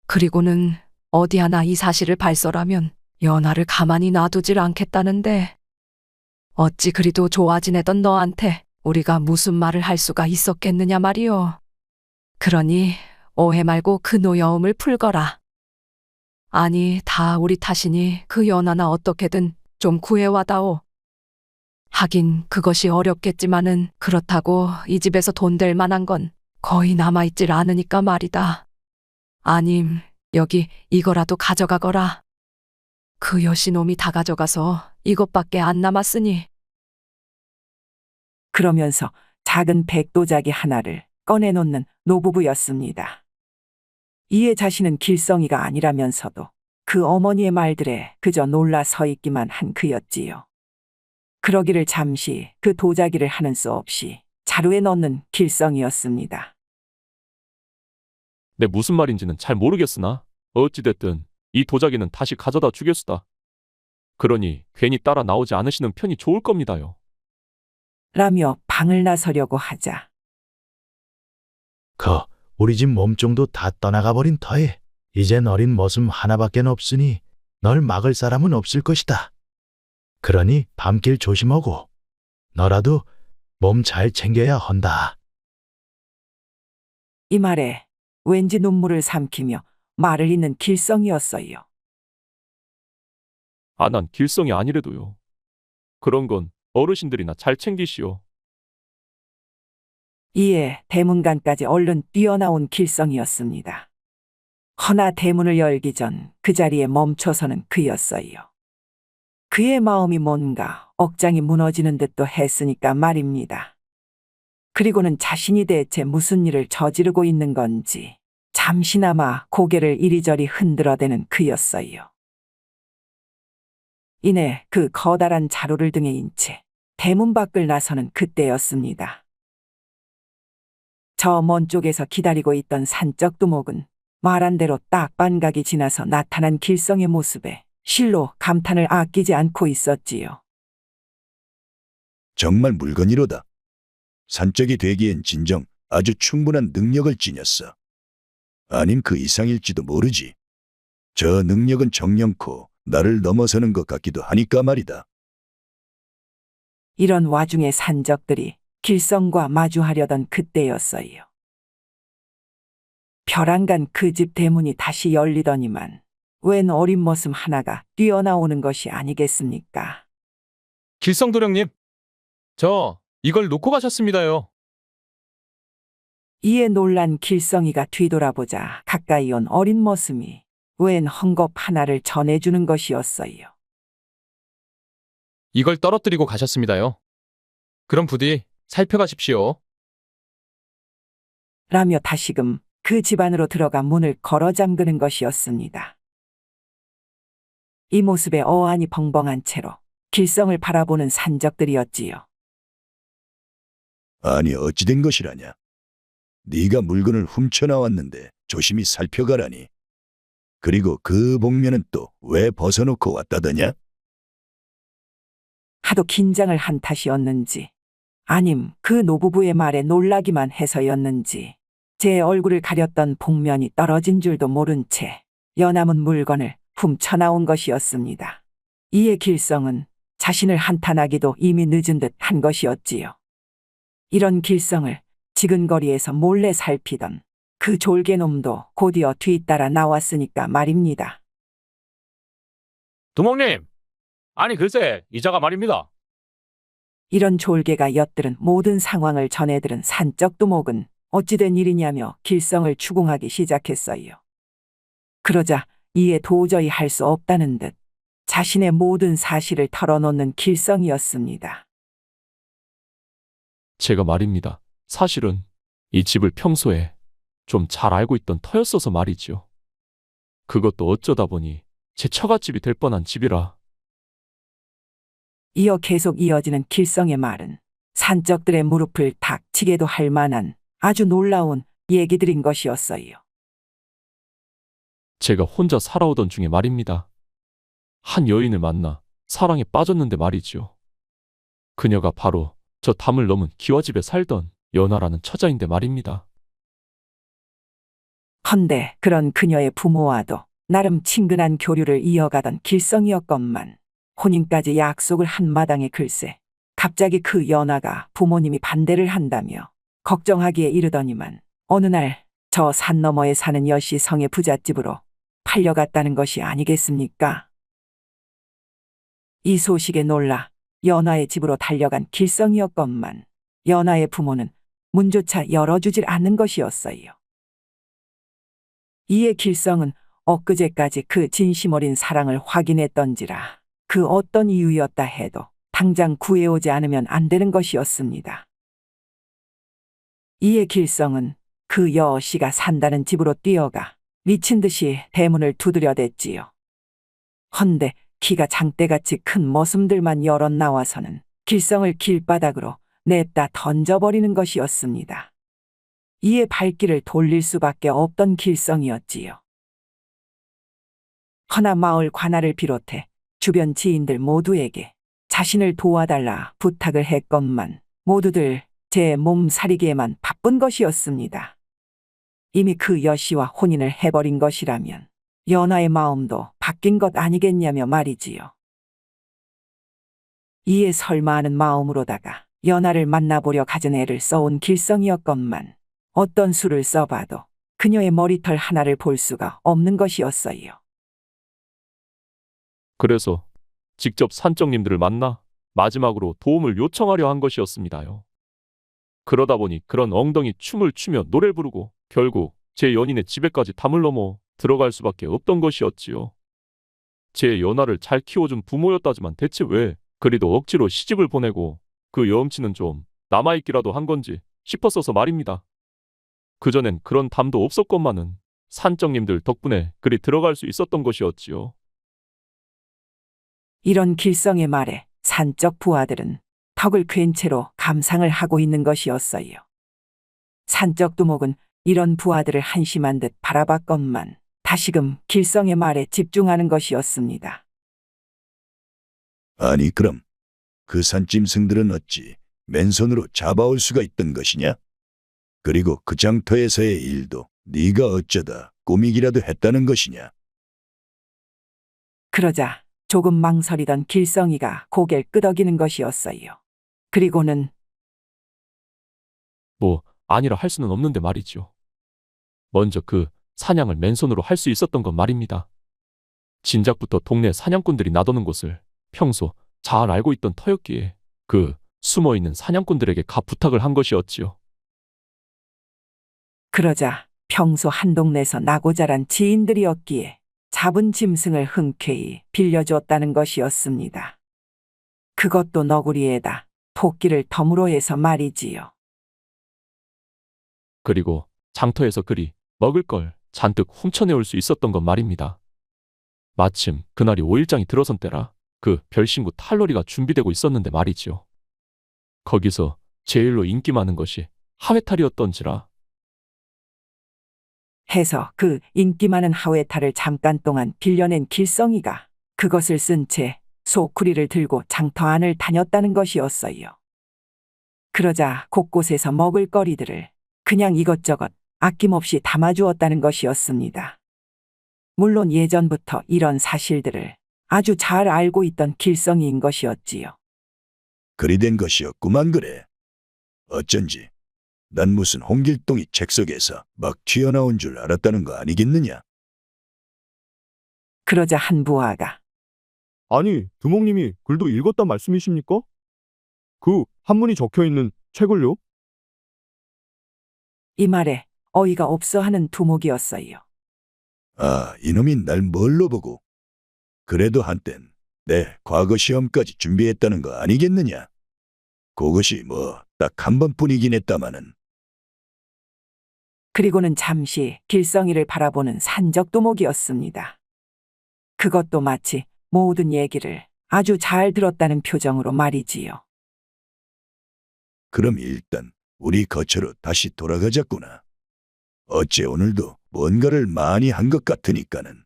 Speaker 10: 그리고는 어디 하나 이 사실을 발설하면 연화를 가만히 놔두질 않겠다는데 어찌 그리도 좋아 지내던 너한테 우리가 무슨 말을 할 수가 있었겠느냐 말이오. 그러니 오해 말고 그 노여움을 풀거라. 아니, 다 우리 탓이니 그 연하나 어떻게든 좀 구해와다오. 하긴 그것이 어렵겠지만은 그렇다고 이 집에서 돈 될 만한 건 거의 남아있질 않으니까 말이다. 아님, 여기 이거라도 가져가거라. 그 여신놈이 다 가져가서 이것밖에 안 남았으니.
Speaker 2: 그러면서 작은 백도자기 하나를 꺼내놓는 노부부였습니다. 이에 자신은 길성이가 아니라면서도 그 어머니의 말들에 그저 놀라 서 있기만 한 그였지요. 그러기를 잠시 그 도자기를 하는 수 없이 자루에 넣는 길성이었습니다.
Speaker 3: 내 무슨 말인지는 잘 모르겠으나 어찌됐든 이 도자기는 다시 가져다 주겠수다. 그러니 괜히 따라 나오지 않으시는 편이 좋을 겁니다요.
Speaker 2: 라며 방을 나서려고 하자
Speaker 9: 우리 집 몸종도 다 떠나가 버린 터에 이젠 어린 머슴 하나밖엔 없으니 널 막을 사람은 없을 것이다. 그러니 밤길 조심하고 너라도 몸 잘 챙겨야 한다.
Speaker 2: 이 말에 왠지 눈물을 삼키며 말을 잇는 길성이었어요.
Speaker 3: 난 길성이 아니래도요. 그런 건 어르신들이나 잘 챙기시오.
Speaker 2: 이에 대문간까지 얼른 뛰어나온 길성이었습니다. 허나 대문을 열기 전 그 자리에 멈춰서는 그였어요. 그의 마음이 뭔가 억장이 무너지는 듯도 했으니까 말입니다. 그리고는 자신이 대체 무슨 일을 저지르고 있는 건지 잠시나마 고개를 이리저리 흔들어대는 그였어요. 이내 그 커다란 자루를 등에 인 채 대문 밖을 나서는 그때였습니다. 저 먼 쪽에서 기다리고 있던 산적 두목은 말한 대로 딱 반각이 지나서 나타난 길성의 모습에 실로 감탄을 아끼지 않고 있었지요.
Speaker 8: 정말 물건이로다. 산적이 되기엔 진정 아주 충분한 능력을 지녔어. 아님 그 이상일지도 모르지. 저 능력은 정령코 나를 넘어서는 것 같기도 하니까 말이다.
Speaker 2: 이런 와중에 산적들이 길성과 마주하려던 그때였어요. 벼랑간 그 집 대문이 다시 열리더니만 웬 어린 머슴 하나가 뛰어나오는 것이 아니겠습니까?
Speaker 11: 길성 도령님, 저 이걸 놓고 가셨습니다요.
Speaker 2: 이에 놀란 길성이가 뒤돌아보자 가까이 온 어린 머슴이 웬 헝겊 하나를 전해주는 것이었어요.
Speaker 11: 이걸 떨어뜨리고 가셨습니다요. 그럼 부디 살펴가십시오.
Speaker 2: 라며 다시금 그 집 안으로 들어가 문을 걸어 잠그는 것이었습니다. 이 모습에 어안이 벙벙한 채로 길성을 바라보는 산적들이었지요.
Speaker 8: 아니 어찌 된 것이라냐. 네가 물건을 훔쳐나왔는데 조심히 살펴가라니. 그리고 그 복면은 또 왜 벗어놓고 왔다더냐?
Speaker 2: 하도 긴장을 한 탓이었는지 아님 그 노부부의 말에 놀라기만 해서였는지 제 얼굴을 가렸던 복면이 떨어진 줄도 모른 채 여남은 물건을 훔쳐나온 것이었습니다. 이에 길성은 자신을 한탄하기도 이미 늦은 듯 한 것이었지요. 이런 길성을 지근거리에서 몰래 살피던 그 졸개놈도 곧이어 뒤따라 나왔으니까 말입니다.
Speaker 6: 두목님, 아니 글쎄 이자가 말입니다.
Speaker 2: 이런 졸개가 엿들은 모든 상황을 전해들은 산적 두목은 어찌된 일이냐며 길성을 추궁하기 시작했어요. 그러자 이에 도저히 할 수 없다는 듯 자신의 모든 사실을 털어놓는 길성이었습니다.
Speaker 3: 제가 말입니다. 사실은 이 집을 평소에 좀 잘 알고 있던 터였어서 말이지요. 그것도 어쩌다 보니 제 처갓집이 될 뻔한 집이라.
Speaker 2: 이어 계속 이어지는 길성의 말은 산적들의 무릎을 탁 치게도 할 만한 아주 놀라운 얘기들인 것이었어요.
Speaker 3: 제가 혼자 살아오던 중에 말입니다. 한 여인을 만나 사랑에 빠졌는데 말이지요. 그녀가 바로 저 담을 넘은 기와집에 살던 연하라는 처자인데 말입니다.
Speaker 2: 헌데 그런 그녀의 부모와도 나름 친근한 교류를 이어가던 길성이었건만 혼인까지 약속을 한 마당에 글쎄 갑자기 그 연하가 부모님이 반대를 한다며 걱정하기에 이르더니만 어느 날 저 산 너머에 사는 여씨 성의 부잣집으로 팔려갔다는 것이 아니겠습니까? 이 소식에 놀라 연하의 집으로 달려간 길성이었건만 연하의 부모는 문조차 열어주질 않는 것이었어요. 이에 길성은 엊그제까지 그 진심 어린 사랑을 확인했던지라 그 어떤 이유였다 해도 당장 구해오지 않으면 안 되는 것이었습니다. 이에 길성은 그 여씨가 산다는 집으로 뛰어가 미친 듯이 대문을 두드려댔지요. 헌데 키가 장대같이 큰 머슴들만 여럿 나와서는 길성을 길바닥으로 냅다 던져버리는 것이었습니다. 이에 발길을 돌릴 수밖에 없던 길성이었지요. 허나 마을 관아를 비롯해 주변 지인들 모두에게 자신을 도와달라 부탁을 했건만 모두들 제 몸살이기에만 바쁜 것이었습니다. 이미 그 여씨와 혼인을 해버린 것이라면 연하의 마음도 바뀐 것 아니겠냐며 말이지요. 이에 설마 하는 마음으로다가 연하를 만나보려 갖은 애를 써온 길성이었건만 어떤 수를 써봐도 그녀의 머리털 하나를 볼 수가 없는 것이었어요.
Speaker 3: 그래서 직접 산적님들을 만나 마지막으로 도움을 요청하려 한 것이었습니다요. 그러다 보니 그런 엉덩이 춤을 추며 노래를 부르고 결국 제 연인의 집에까지 담을 넘어 들어갈 수밖에 없던 것이었지요. 제 연하를 잘 키워준 부모였다지만 대체 왜 그리도 억지로 시집을 보내고 그 여음치는 좀 남아있기라도 한 건지 싶었어서 말입니다. 그전엔 그런 담도 없었건만은 산적님들 덕분에 그리 들어갈 수 있었던 것이었지요.
Speaker 2: 이런 길성의 말에 산적 부하들은 턱을 괜 채로 감상을 하고 있는 것이었어요. 산적 두목은 이런 부하들을 한심한 듯 바라봤건만 다시금 길성의 말에 집중하는 것이었습니다.
Speaker 8: 아니 그럼 그 산짐승들은 어찌 맨손으로 잡아올 수가 있던 것이냐? 그리고 그 장터에서의 일도 네가 어쩌다 꾸미기라도 했다는 것이냐?
Speaker 2: 그러자 조금 망설이던 길성이가 고개를 끄덕이는 것이었어요. 그리고는
Speaker 3: 뭐 아니라 할 수는 없는데 말이죠. 먼저 그 사냥을 맨손으로 할 수 있었던 건 말입니다. 진작부터 동네 사냥꾼들이 나도는 곳을 평소 잘 알고 있던 터였기에 그 숨어있는 사냥꾼들에게 가 부탁을 한 것이었지요.
Speaker 2: 그러자 평소 한 동네에서 나고 자란 지인들이었기에 잡은 짐승을 흔쾌히 빌려주었다는 것이었습니다. 그것도 너구리에다 토끼를 덤으로 해서 말이지요.
Speaker 3: 그리고 장터에서 그리 먹을 걸 잔뜩 훔쳐내올 수 있었던 건 말입니다. 마침 그날이 5일장이 들어선 때라 그 별신구 탈놀이가 준비되고 있었는데 말이지요. 거기서 제일로 인기 많은 것이 하회탈이었던지라.
Speaker 2: 해서 그 인기 많은 하회탈을 잠깐 동안 빌려낸 길성이가 그것을 쓴 채 소쿠리를 들고 장터 안을 다녔다는 것이었어요. 그러자 곳곳에서 먹을거리들을 그냥 이것저것 아낌없이 담아주었다는 것이었습니다. 물론 예전부터 이런 사실들을 아주 잘 알고 있던 길성이인 것이었지요.
Speaker 8: 그리 된 것이었구만 그래. 어쩐지 난 무슨 홍길동이 책 속에서 막 튀어나온 줄 알았다는 거 아니겠느냐?
Speaker 2: 그러자 한 부하가
Speaker 7: 아니, 두목님이 글도 읽었단 말씀이십니까? 그 한문이 적혀있는 책을요?
Speaker 2: 이 말에 어이가 없어 하는 두목이었어요.
Speaker 8: 아, 이놈이 날 뭘로 보고. 그래도 한땐 내 과거 시험까지 준비했다는 거 아니겠느냐? 그것이 뭐 딱 한 번뿐이긴 했다마는.
Speaker 2: 그리고는 잠시 길성이를 바라보는 산적 두목이었습니다. 그것도 마치 모든 얘기를 아주 잘 들었다는 표정으로 말이지요.
Speaker 8: 그럼 일단 우리 거처로 다시 돌아가자꾸나. 어째 오늘도 뭔가를 많이 한 것 같으니까는.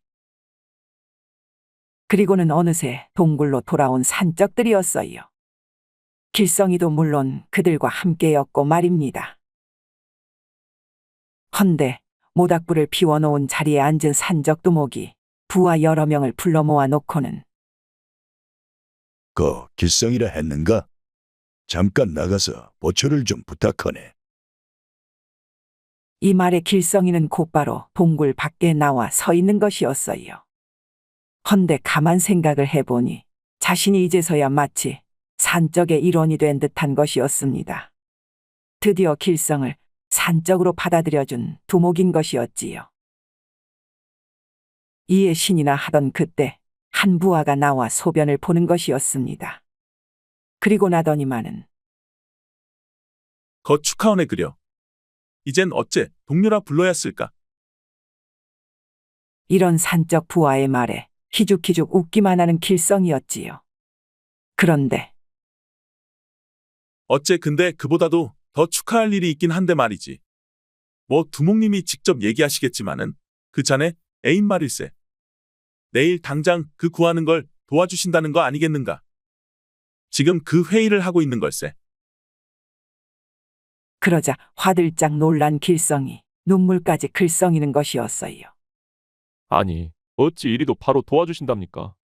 Speaker 2: 그리고는 어느새 동굴로 돌아온 산적들이었어요. 길성이도 물론 그들과 함께였고 말입니다. 헌데 모닥불을 피워놓은 자리에 앉은 산적 두목이 부하 여러 명을 불러 모아놓고는
Speaker 8: 거 길성이라 했는가? 잠깐 나가서 보초를 좀 부탁하네.
Speaker 2: 이 말에 길성이는 곧바로 동굴 밖에 나와 서 있는 것이었어요. 헌데 가만 생각을 해보니 자신이 이제서야 마치 산적의 일원이 된 듯한 것이었습니다. 드디어 길성을 산적으로 받아들여준 두목인 것이었지요. 이에 신이나 하던 그때 한 부하가 나와 소변을 보는 것이었습니다. 그리고 나더니만은
Speaker 12: 거 축하원에 그려. 이젠 어째 동료라 불러야 쓸까?
Speaker 2: 이런 산적 부하의 말에 희죽희죽 웃기만 하는 길성이었지요. 그런데
Speaker 12: 어째 근데 그보다도 더 축하할 일이 있긴 한데 말이지. 뭐 두목님이 직접 얘기하시겠지만은 그 자네 애인 말일세. 내일 당장 그 구하는 걸 도와주신다는 거 아니겠는가? 지금 그 회의를 하고 있는 걸세.
Speaker 2: 그러자 화들짝 놀란 길성이 눈물까지 글썽이는 것이었어요.
Speaker 3: 아니, 어찌 이리도 바로 도와주신답니까?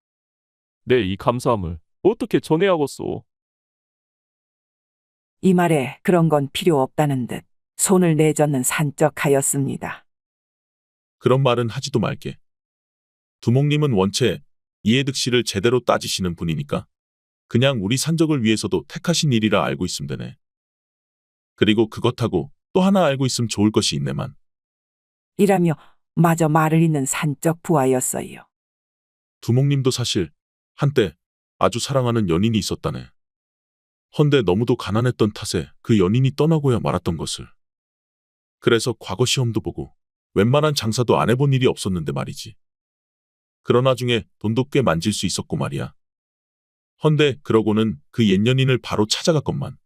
Speaker 3: 내 이 감사함을 어떻게 전해야겠소?
Speaker 2: 이 말에 그런 건 필요 없다는 듯 손을 내젓는 산적하였습니다.
Speaker 12: 그런 말은 하지도 말게. 두목님은 원체 이해득 씨를 제대로 따지시는 분이니까 그냥 우리 산적을 위해서도 택하신 일이라 알고 있음 되네. 그리고 그것하고 또 하나 알고 있음 좋을 것이 있네만.
Speaker 2: 이라며 마저 말을 잇는 산적 부하였어요.
Speaker 12: 두목님도 사실 한때 아주 사랑하는 연인이 있었다네. 헌데 너무도 가난했던 탓에 그 연인이 떠나고야 말았던 것을. 그래서 과거 시험도 보고 웬만한 장사도 안 해본 일이 없었는데 말이지. 그러나 중에 돈도 꽤 만질 수 있었고 말이야. 헌데 그러고는 그 옛 연인을 바로 찾아갔건만.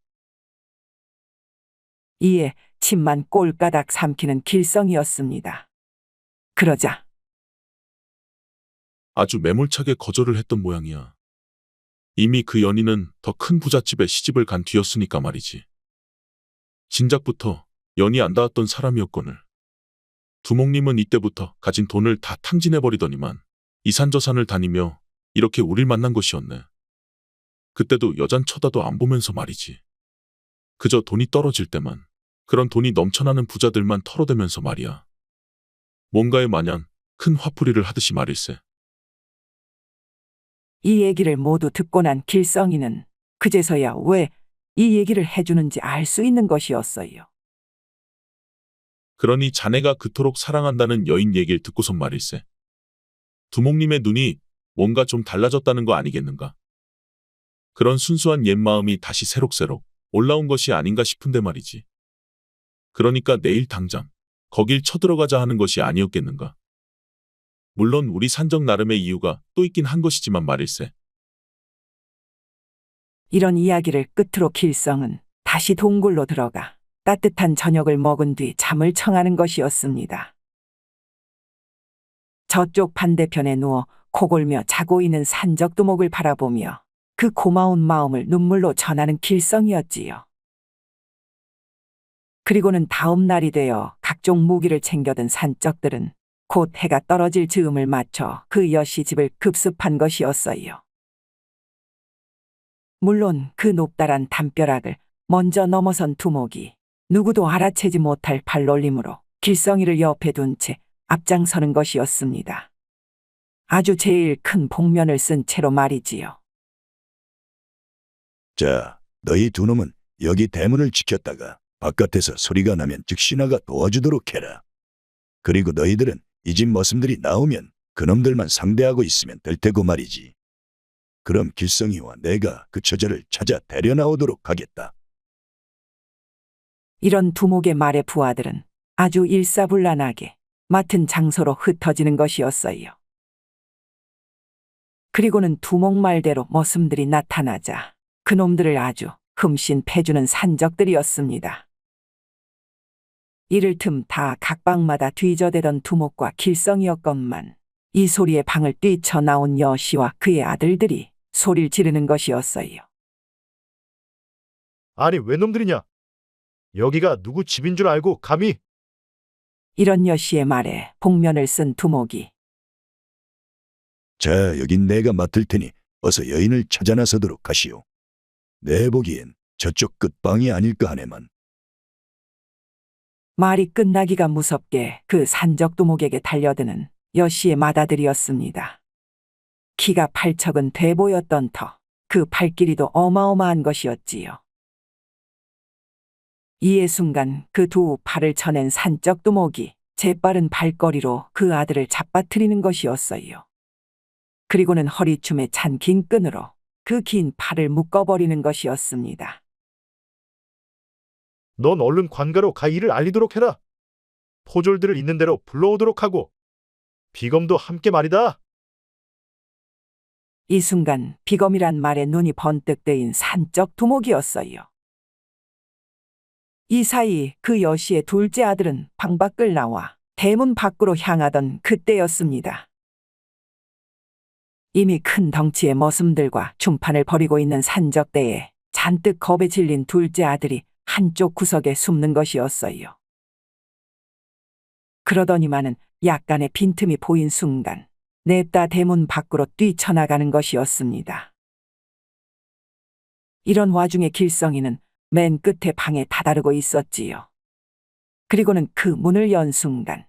Speaker 2: 이에 침만 꼴까닥 삼키는 길성이었습니다. 그러자
Speaker 12: 아주 매몰차게 거절을 했던 모양이야. 이미 그 연인은 더 큰 부잣집에 시집을 간 뒤였으니까 말이지. 진작부터 연이 안 닿았던 사람이었거늘. 두목님은 이때부터 가진 돈을 다 탕진해버리더니만 이산저산을 다니며 이렇게 우릴 만난 것이었네. 그때도 여잔 쳐다도 안 보면서 말이지. 그저 돈이 떨어질 때만 그런 돈이 넘쳐나는 부자들만 털어대면서 말이야. 뭔가에 마냥 큰 화풀이를 하듯이 말일세.
Speaker 2: 이 얘기를 모두 듣고 난 길성이는 그제서야 왜 이 얘기를 해주는지 알 수 있는 것이었어요.
Speaker 12: 그러니 자네가 그토록 사랑한다는 여인 얘기를 듣고선 말일세. 두목님의 눈이 뭔가 좀 달라졌다는 거 아니겠는가? 그런 순수한 옛 마음이 다시 새록새록 올라온 것이 아닌가 싶은데 말이지. 그러니까 내일 당장 거길 쳐들어가자 하는 것이 아니었겠는가? 물론 우리 산적 나름의 이유가 또 있긴 한 것이지만 말일세.
Speaker 2: 이런 이야기를 끝으로 길성은 다시 동굴로 들어가 따뜻한 저녁을 먹은 뒤 잠을 청하는 것이었습니다. 저쪽 반대편에 누워 코골며 자고 있는 산적두목을 바라보며 그 고마운 마음을 눈물로 전하는 길성이었지요. 그리고는 다음 날이 되어 각종 무기를 챙겨든 산적들은 곧 해가 떨어질 즈음을 맞춰 그 여시 집을 급습한 것이었어요. 물론 그 높다란 담벼락을 먼저 넘어선 두목이 누구도 알아채지 못할 발놀림으로 길성이를 옆에 둔 채 앞장서는 것이었습니다. 아주 제일 큰 복면을 쓴 채로 말이지요.
Speaker 8: 자, 너희 두 놈은 여기 대문을 지켰다가 바깥에서 소리가 나면 즉시 나가 도와주도록 해라. 그리고 너희들은 이 집 머슴들이 나오면 그놈들만 상대하고 있으면 될 테고 말이지. 그럼 길성이와 내가 그 처자를 찾아 데려나오도록 하겠다.
Speaker 2: 이런 두목의 말에 부하들은 아주 일사불란하게 맡은 장소로 흩어지는 것이었어요. 그리고는 두목 말대로 머슴들이 나타나자 그놈들을 아주 흠씬 패주는 산적들이었습니다. 이를 틈 다 각방마다 뒤져대던 두목과 길성이었건만 이 소리에 방을 뛰쳐나온 여시와 그의 아들들이 소리를 지르는 것이었어요.
Speaker 9: 아니 왜 놈들이냐? 여기가 누구 집인 줄 알고 감히?
Speaker 2: 이런 여시의 말에 복면을 쓴 두목이
Speaker 8: 자, 여긴 내가 맡을 테니 어서 여인을 찾아 나서도록 하시오. 내 보기엔 저쪽 끝방이 아닐까 하네만.
Speaker 2: 말이 끝나기가 무섭게 그 산적두목에게 달려드는 여시의 맏아들이었습니다. 키가 8척은 돼 보였던 터, 그 발길이도 어마어마한 것이었지요. 이에 순간 그 두 팔을 쳐낸 산적두목이 재빠른 발걸이로 그 아들을 잡아뜨리는 것이었어요. 그리고는 허리춤에 찬 긴 끈으로 그 긴 팔을 묶어버리는 것이었습니다.
Speaker 9: 넌 얼른 관가로 가 일을 알리도록 해라. 포졸들을 있는 대로 불러오도록 하고 비검도 함께 말이다.
Speaker 2: 이 순간 비검이란 말에 눈이 번뜩 뜨인 산적 두목이었어요. 이 사이 그 여시의 둘째 아들은 방 밖을 나와 대문 밖으로 향하던 그때였습니다. 이미 큰 덩치의 머슴들과 중판을 벌이고 있는 산적대에 잔뜩 겁에 질린 둘째 아들이 한쪽 구석에 숨는 것이었어요. 그러더니만은 약간의 빈틈이 보인 순간 냅다 대문 밖으로 뛰쳐나가는 것이었습니다. 이런 와중에 길성이는 맨 끝에 방에 다다르고 있었지요. 그리고는 그 문을 연 순간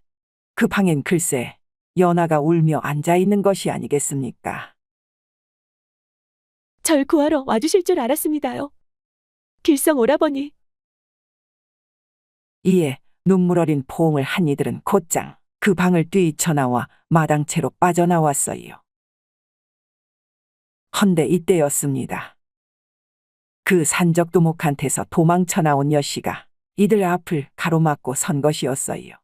Speaker 2: 그 방엔 글쎄 연하가 울며 앉아있는 것이 아니겠습니까?
Speaker 13: 절 구하러 와주실 줄 알았습니다요. 길성 오라버니.
Speaker 2: 이에 눈물 어린 포옹을 한 이들은 곧장 그 방을 뛰쳐나와 마당채로 빠져나왔어요. 헌데 이때였습니다. 그 산적두목한테서 도망쳐 나온 여시가 이들 앞을 가로막고 선 것이었어요.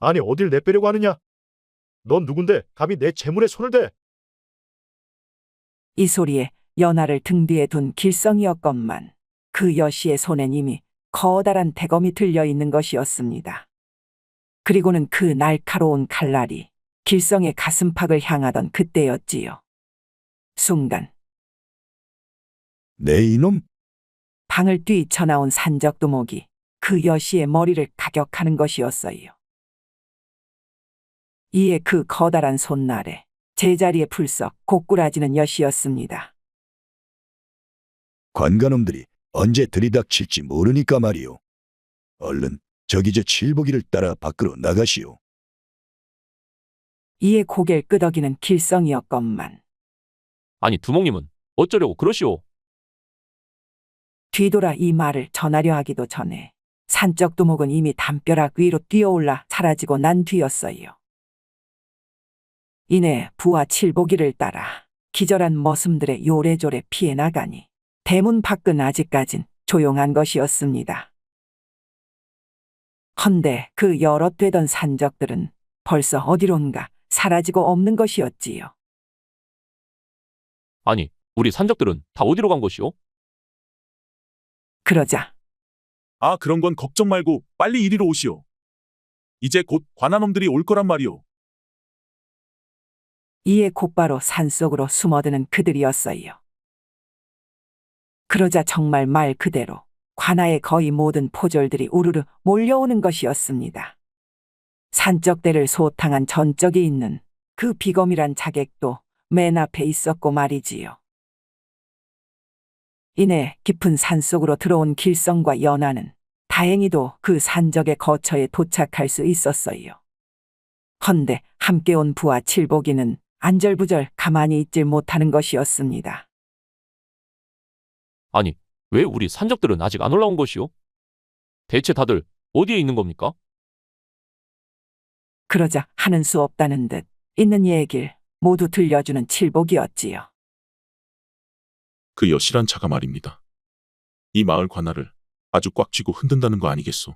Speaker 9: 아니 어딜 내빼려고 하느냐? 넌 누군데 감히 내 재물에 손을 대?
Speaker 2: 이 소리에 연하를 등 뒤에 둔 길성이었건만 그 여씨의 손엔 이미 커다란 대검이 들려 있는 것이었습니다. 그리고는 그 날카로운 칼날이 길성의 가슴팍을 향하던 그때였지요. 순간
Speaker 8: 내 이놈,
Speaker 2: 방을 뛰쳐나온 산적두목이 그 여씨의 머리를 가격하는 것이었어요. 이에 그 커다란 손날에 제자리에 풀썩 고꾸라지는 여씨였습니다.
Speaker 8: 관가놈들이 언제 들이닥칠지 모르니까 말이오. 얼른 저기 저 칠보기를 따라 밖으로 나가시오.
Speaker 2: 이에 고개를 끄덕이는 길성이었건만
Speaker 3: 아니 두목님은 어쩌려고 그러시오?
Speaker 2: 뒤돌아 이 말을 전하려 하기도 전에 산적두목은 이미 담벼락 위로 뛰어올라 사라지고 난 뒤였어요. 이내 부하 칠보기를 따라 기절한 머슴들의 요래조래 피해 나가니 대문 밖은 아직까진 조용한 것이었습니다. 헌데 그 여럿 되던 산적들은 벌써 어디론가 사라지고 없는 것이었지요.
Speaker 3: 아니 우리 산적들은 다 어디로 간 것이오?
Speaker 2: 그러자
Speaker 12: 아, 그런 건 걱정 말고 빨리 이리로 오시오. 이제 곧 관아놈들이 올 거란 말이오.
Speaker 2: 이에 곧바로 산속으로 숨어드는 그들이었어요. 그러자 정말 말 그대로 관아의 거의 모든 포졸들이 우르르 몰려오는 것이었습니다. 산적대를 소탕한 전적이 있는 그 비검이란 자객도 맨 앞에 있었고 말이지요. 이내 깊은 산속으로 들어온 길성과 연하는 다행히도 그 산적의 거처에 도착할 수 있었어요. 헌데 함께 온 부하 칠보기는 안절부절 가만히 있질 못하는 것이었습니다.
Speaker 3: 아니 왜 우리 산적들은 아직 안 올라온 것이오? 대체 다들 어디에 있는 겁니까?
Speaker 2: 그러자 하는 수 없다는 듯 있는 얘길 모두 들려주는 칠복이었지요.
Speaker 12: 그 여실한 차가 말입니다. 이 마을 관아를 아주 꽉 쥐고 흔든다는 거 아니겠소.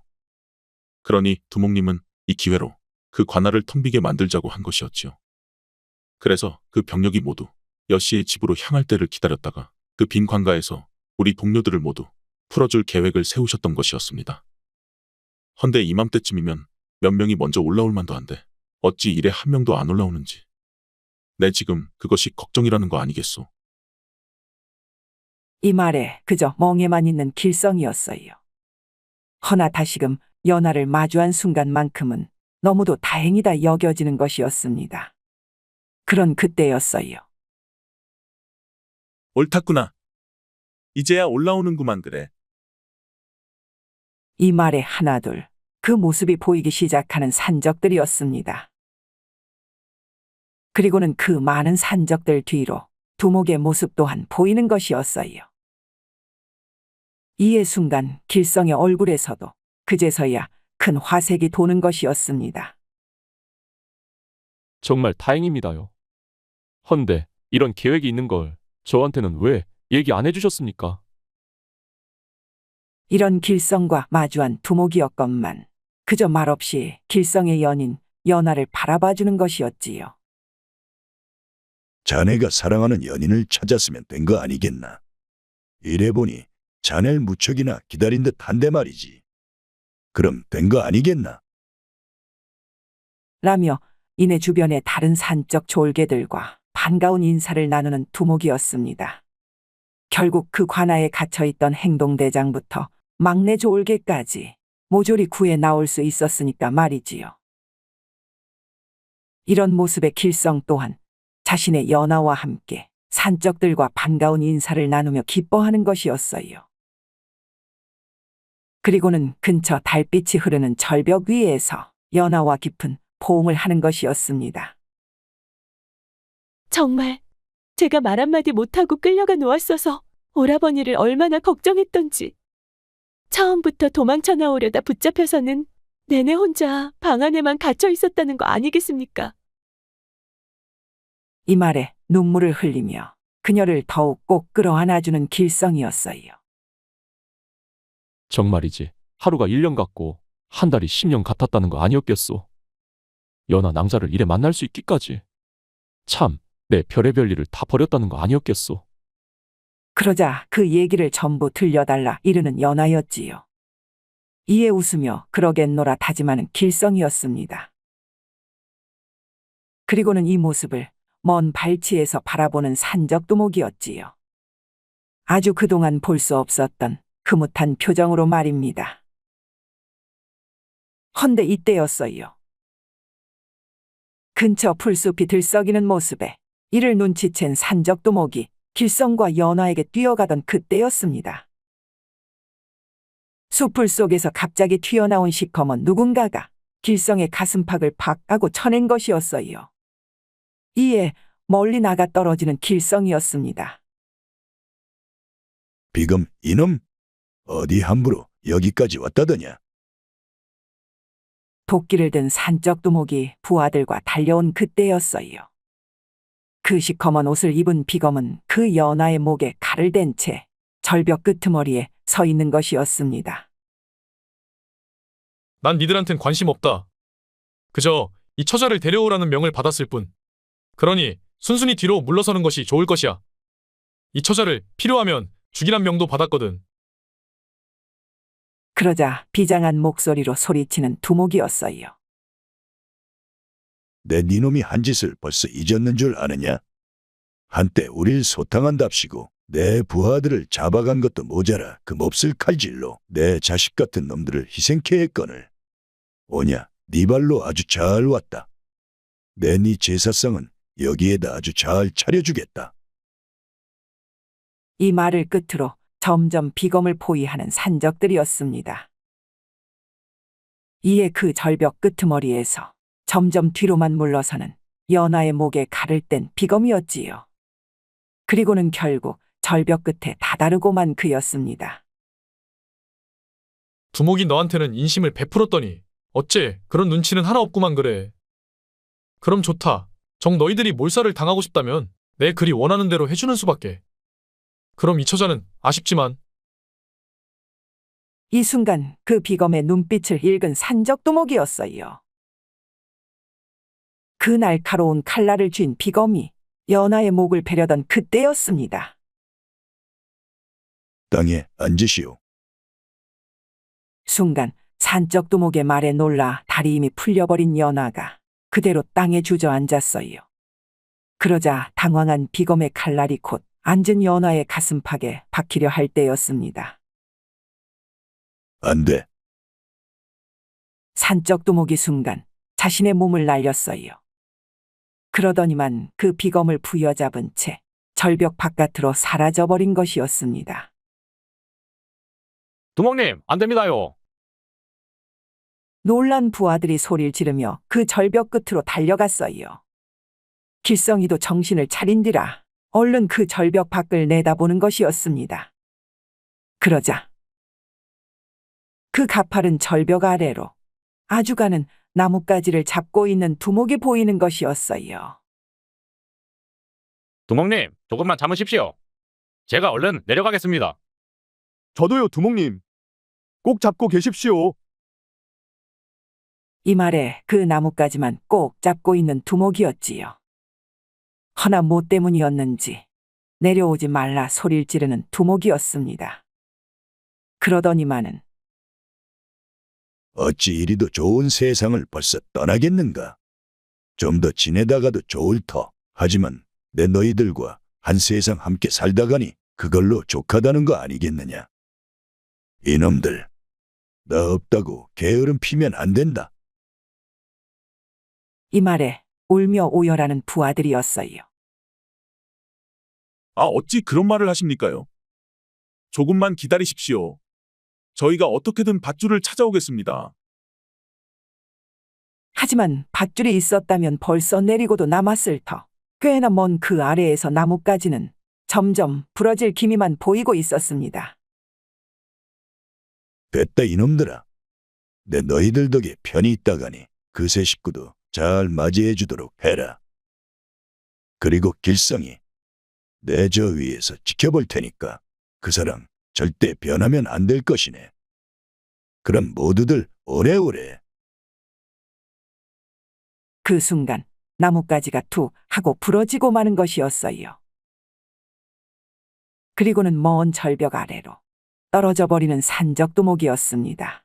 Speaker 12: 그러니 두목님은 이 기회로 그 관아를 텅 비게 만들자고 한 것이었지요. 그래서 그 병력이 모두 여씨의 집으로 향할 때를 기다렸다가 그 빈 관가에서 우리 동료들을 모두 풀어줄 계획을 세우셨던 것이었습니다. 헌데 이맘때쯤이면 몇 명이 먼저 올라올 만도 한데 어찌 이래 한 명도 안 올라오는지. 내 지금 그것이 걱정이라는 거 아니겠소.
Speaker 2: 이 말에 그저 멍에만 있는 길성이었어요. 허나 다시금 연하를 마주한 순간만큼은 너무도 다행이다 여겨지는 것이었습니다. 그런 그때였어요.
Speaker 12: 옳았구나. 이제야 올라오는구만 그래.
Speaker 2: 이 말에 하나둘 그 모습이 보이기 시작하는 산적들이었습니다. 그리고는 그 많은 산적들 뒤로 두목의 모습 또한 보이는 것이었어요. 이에 순간 길성의 얼굴에서도 그제서야 큰 화색이 도는 것이었습니다.
Speaker 3: 정말 다행입니다요. 헌데 이런 계획이 있는 걸 저한테는 왜 얘기 안 해주셨습니까?
Speaker 2: 이런 길성과 마주한 두목이었건만 그저 말없이 길성의 연인 연하를 바라봐주는 것이었지요.
Speaker 8: 자네가 사랑하는 연인을 찾았으면 된 거 아니겠나. 이래 보니 자네를 무척이나 기다린 듯 한데 말이지. 그럼 된 거 아니겠나?
Speaker 2: 라며 이내 주변의 다른 산적 졸개들과 반가운 인사를 나누는 두목이었습니다. 결국 그 관아에 갇혀있던 행동대장부터 막내 졸개까지 모조리 구해 나올 수 있었으니까 말이지요. 이런 모습의 길성 또한 자신의 연하와 함께 산적들과 반가운 인사를 나누며 기뻐하는 것이었어요. 그리고는 근처 달빛이 흐르는 절벽 위에서 연하와 깊은 포옹을 하는 것이었습니다.
Speaker 13: 정말 제가 말 한마디 못하고 끌려가 놓았어서 오라버니를 얼마나 걱정했던지. 처음부터 도망쳐 나오려다 붙잡혀서는 내내 혼자 방 안에만 갇혀 있었다는 거 아니겠습니까?
Speaker 2: 이 말에 눈물을 흘리며 그녀를 더욱 꼭 끌어안아주는 길성이었어요.
Speaker 3: 정말이지 하루가 1년 같고 한 달이 10년 같았다는 거 아니었겠소. 연하 낭자를 이래 만날 수 있기까지. 참 내 별의별 일을 다 버렸다는 거 아니었겠소.
Speaker 2: 그러자 그 얘기를 전부 들려달라 이르는 연하였지요. 이에 웃으며 그러겠노라 다짐하는 길성이었습니다. 그리고는 이 모습을 먼 발치에서 바라보는 산적두목이었지요. 아주 그동안 볼 수 없었던 흐뭇한 표정으로 말입니다. 헌데 이때였어요. 근처 풀숲이 들썩이는 모습에 이를 눈치챈 산적두목이 길성과 연화에게 뛰어가던 그때였습니다. 숲풀 속에서 갑자기 튀어나온 시커먼 누군가가 길성의 가슴팍을 팍 하고 쳐낸 것이었어요. 이에 멀리 나가 떨어지는 길성이었습니다.
Speaker 8: 비금 이놈 어디 함부로 여기까지 왔다더냐?
Speaker 2: 도끼를 든 산적두목이 부하들과 달려온 그때였어요. 그 시커먼 옷을 입은 비검은 그 연하의 목에 칼을 댄 채 절벽 끄트머리에 서 있는 것이었습니다.
Speaker 11: 난 니들한텐 관심 없다. 그저 이 처자를 데려오라는 명을 받았을 뿐. 그러니 순순히 뒤로 물러서는 것이 좋을 것이야. 이 처자를 필요하면 죽이란 명도 받았거든.
Speaker 2: 그러자 비장한 목소리로 소리치는 두목이었어요.
Speaker 8: 내 니놈이 한 짓을 벌써 잊었는 줄 아느냐? 한때 우릴 소탕한답시고 내 부하들을 잡아간 것도 모자라 그 몹쓸 칼질로 내 자식 같은 놈들을 희생케 했거늘. 오냐, 네 발로 아주 잘 왔다. 내 네 제사상은 여기에다 아주 잘 차려주겠다.
Speaker 2: 이 말을 끝으로 점점 비검을 포위하는 산적들이었습니다. 이에 그 절벽 끄트머리에서 점점 뒤로만 물러서는 연하의 목에 칼을 뗀 비검이었지요. 그리고는 결국 절벽 끝에 다다르고만 그였습니다.
Speaker 11: 두목이 너한테는 인심을 베풀었더니 어째 그런 눈치는 하나 없구만 그래. 그럼 좋다. 정 너희들이 몰살을 당하고 싶다면 내 글이 원하는 대로 해주는 수밖에. 그럼 이 처자는 아쉽지만.
Speaker 2: 이 순간 그 비검의 눈빛을 읽은 산적두목이었어요. 그 날카로운 칼날을 쥔 비검이 연하의 목을 베려던 그때였습니다.
Speaker 8: 땅에 앉으시오.
Speaker 2: 순간 산적두목의 말에 놀라 다리 힘이 풀려버린 연하가 그대로 땅에 주저앉았어요. 그러자 당황한 비검의 칼날이 곧 앉은 연하의 가슴팍에 박히려 할 때였습니다.
Speaker 8: 안 돼.
Speaker 2: 산적두목이 순간 자신의 몸을 날렸어요. 그러더니만 그 비검을 부여잡은 채 절벽 바깥으로 사라져버린 것이었습니다.
Speaker 6: 두목님, 안 됩니다요.
Speaker 2: 놀란 부하들이 소리를 지르며 그 절벽 끝으로 달려갔어요. 길성이도 정신을 차린뒤라 얼른 그 절벽 밖을 내다보는 것이었습니다. 그러자 그 가파른 절벽 아래로 아주 가는 나뭇가지를 잡고 있는 두목이 보이는 것이었어요.
Speaker 6: 두목님, 조금만 참으십시오. 제가 얼른 내려가겠습니다.
Speaker 7: 저도요, 두목님. 꼭 잡고 계십시오.
Speaker 2: 이 말에 그 나뭇가지만 꼭 잡고 있는 두목이었지요. 허나 뭐 때문이었는지 내려오지 말라 소리를 지르는 두목이었습니다. 그러더니만은
Speaker 8: 어찌 이리도 좋은 세상을 벌써 떠나겠는가? 좀 더 지내다가도 좋을 터. 하지만 내 너희들과 한 세상 함께 살다가니 그걸로 족하다는 거 아니겠느냐? 이놈들, 나 없다고 게으름 피면 안 된다.
Speaker 2: 이 말에 울며 오열하는 부하들이었어요.
Speaker 12: 아, 어찌 그런 말을 하십니까요? 조금만 기다리십시오. 저희가 어떻게든 밧줄을 찾아오겠습니다.
Speaker 2: 하지만 밧줄이 있었다면 벌써 내리고도 남았을 터. 꽤나 먼 그 아래에서 나뭇가지는 점점 부러질 기미만 보이고 있었습니다.
Speaker 8: 됐다 이놈들아. 내 너희들 덕에 편히 있다가니 그 세 식구도 잘 맞이해 주도록 해라. 그리고 길성이 내 저 위에서 지켜볼 테니까 그 사람 절대 변하면 안 될 것이네. 그럼 모두들 오래오래.
Speaker 2: 그 순간 나뭇가지가 툭 하고 부러지고 마는 것이었어요. 그리고는 먼 절벽 아래로 떨어져 버리는 산적두목이었습니다.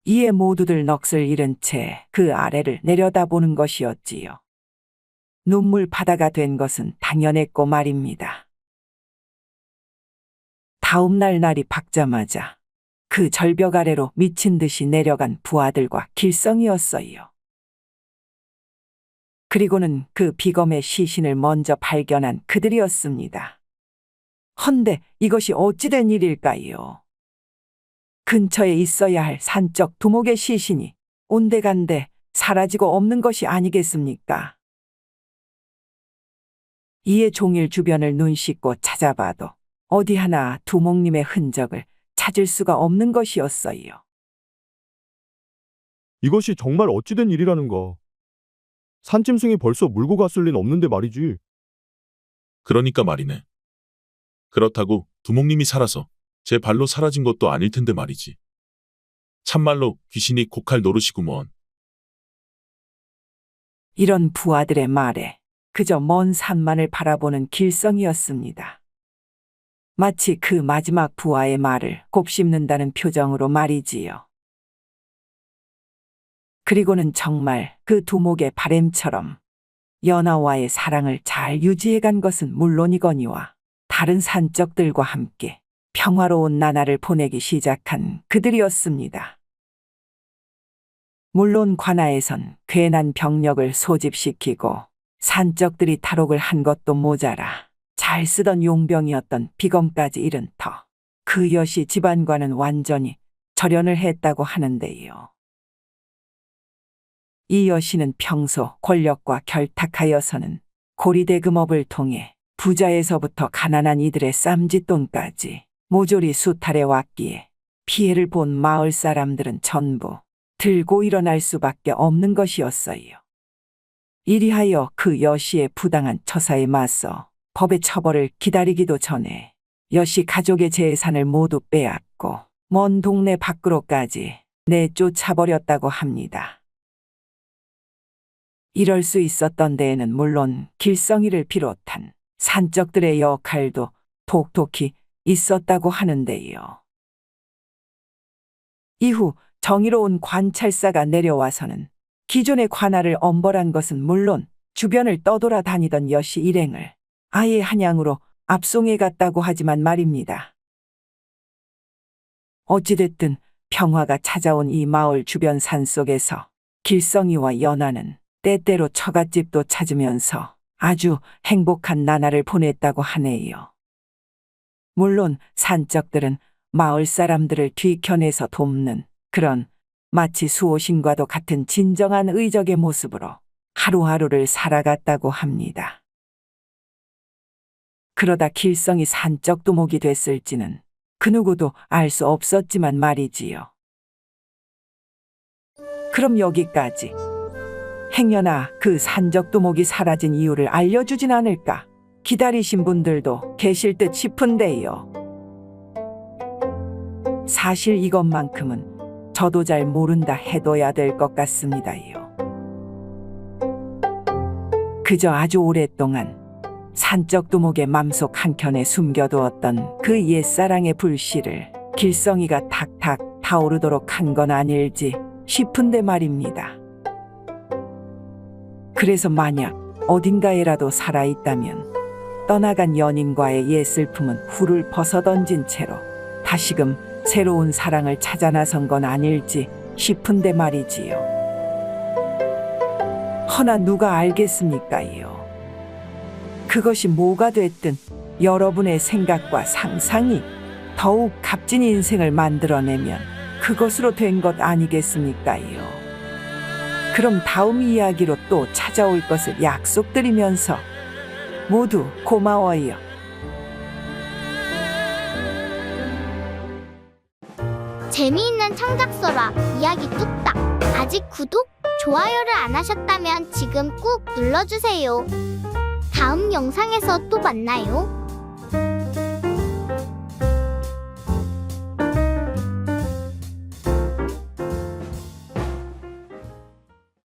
Speaker 2: 이에 모두들 넋을 잃은 채 그 아래를 내려다보는 것이었지요. 눈물 바다가 된 것은 당연했고 말입니다. 다음 날 날이 밝자마자 그 절벽 아래로 미친 듯이 내려간 부하들과 길성이었어요. 그리고는 그 비검의 시신을 먼저 발견한 그들이었습니다. 헌데 이것이 어찌된 일일까요? 근처에 있어야 할 산적 두목의 시신이 온데간데 사라지고 없는 것이 아니겠습니까? 이에 종일 주변을 눈 씻고 찾아봐도 어디 하나 두목님의 흔적을 찾을 수가 없는 것이었어요.
Speaker 7: 이것이 정말 어찌된 일이라는가. 산짐승이 벌써 물고 갔을 리는 없는데 말이지.
Speaker 12: 그러니까 말이네. 그렇다고 두목님이 살아서 제 발로 사라진 것도 아닐 텐데 말이지. 참말로 귀신이 고칼 노릇이구먼.
Speaker 2: 이런 부하들의 말에 그저 먼 산만을 바라보는 길성이었습니다. 마치 그 마지막 부하의 말을 곱씹는다는 표정으로 말이지요. 그리고는 정말 그 두목의 바램처럼 연하와의 사랑을 잘 유지해간 것은 물론이거니와 다른 산적들과 함께 평화로운 나날을 보내기 시작한 그들이었습니다. 물론 관아에선 괜한 병력을 소집시키고 산적들이 탈옥을 한 것도 모자라 잘 쓰던 용병이었던 비검까지 잃은 터 그 여시 집안과는 완전히 절연을 했다고 하는데요. 이 여시는 평소 권력과 결탁하여서는 고리대금업을 통해 부자에서부터 가난한 이들의 쌈짓돈까지 모조리 수탈해 왔기에 피해를 본 마을 사람들은 전부 들고 일어날 수밖에 없는 것이었어요. 이리하여 그 여시의 부당한 처사에 맞서 법의 처벌을 기다리기도 전에 여시 가족의 재산을 모두 빼앗고 먼 동네 밖으로까지 내쫓아버렸다고 합니다. 이럴 수 있었던 데에는 물론 길성이를 비롯한 산적들의 역할도 톡톡히 있었다고 하는데요. 이후 정의로운 관찰사가 내려와서는 기존의 관할을 엄벌한 것은 물론 주변을 떠돌아다니던 여시 일행을 아예 한양으로 압송해 갔다고 하지만 말입니다. 어찌됐든 평화가 찾아온 이 마을 주변 산속에서 길성이와 연하는 때때로 처갓집도 찾으면서 아주 행복한 나날을 보냈다고 하네요. 물론 산적들은 마을 사람들을 뒤켜내서 돕는 그런 마치 수호신과도 같은 진정한 의적의 모습으로 하루하루를 살아갔다고 합니다. 그러다 길성이 산적 두목이 됐을지는 그 누구도 알 수 없었지만 말이지요. 그럼 여기까지. 행여나 그 산적 두목이 사라진 이유를 알려주진 않을까 기다리신 분들도 계실 듯 싶은데요. 사실 이것만큼은 저도 잘 모른다 해둬야 될 것 같습니다요. 그저 아주 오랫동안 산적 두목의 맘속 한켠에 숨겨두었던 그 옛사랑의 불씨를 길성이가 탁탁 타오르도록 한 건 아닐지 싶은데 말입니다. 그래서 만약 어딘가에라도 살아있다면 떠나간 연인과의 옛 슬픔은 훌을 벗어던진 채로 다시금 새로운 사랑을 찾아 나선 건 아닐지 싶은데 말이지요. 허나 누가 알겠습니까요? 그것이 뭐가 됐든 여러분의 생각과 상상이 더욱 값진 인생을 만들어내면 그것으로 된 것 아니겠습니까요? 그럼 다음 이야기로 또 찾아올 것을 약속드리면서 모두 고마워요.
Speaker 1: 재미있는 창작설화 이야기 뚝딱. 아직 구독, 좋아요를 안 하셨다면 지금 꾹 눌러주세요. 다음 영상에서 또 만나요.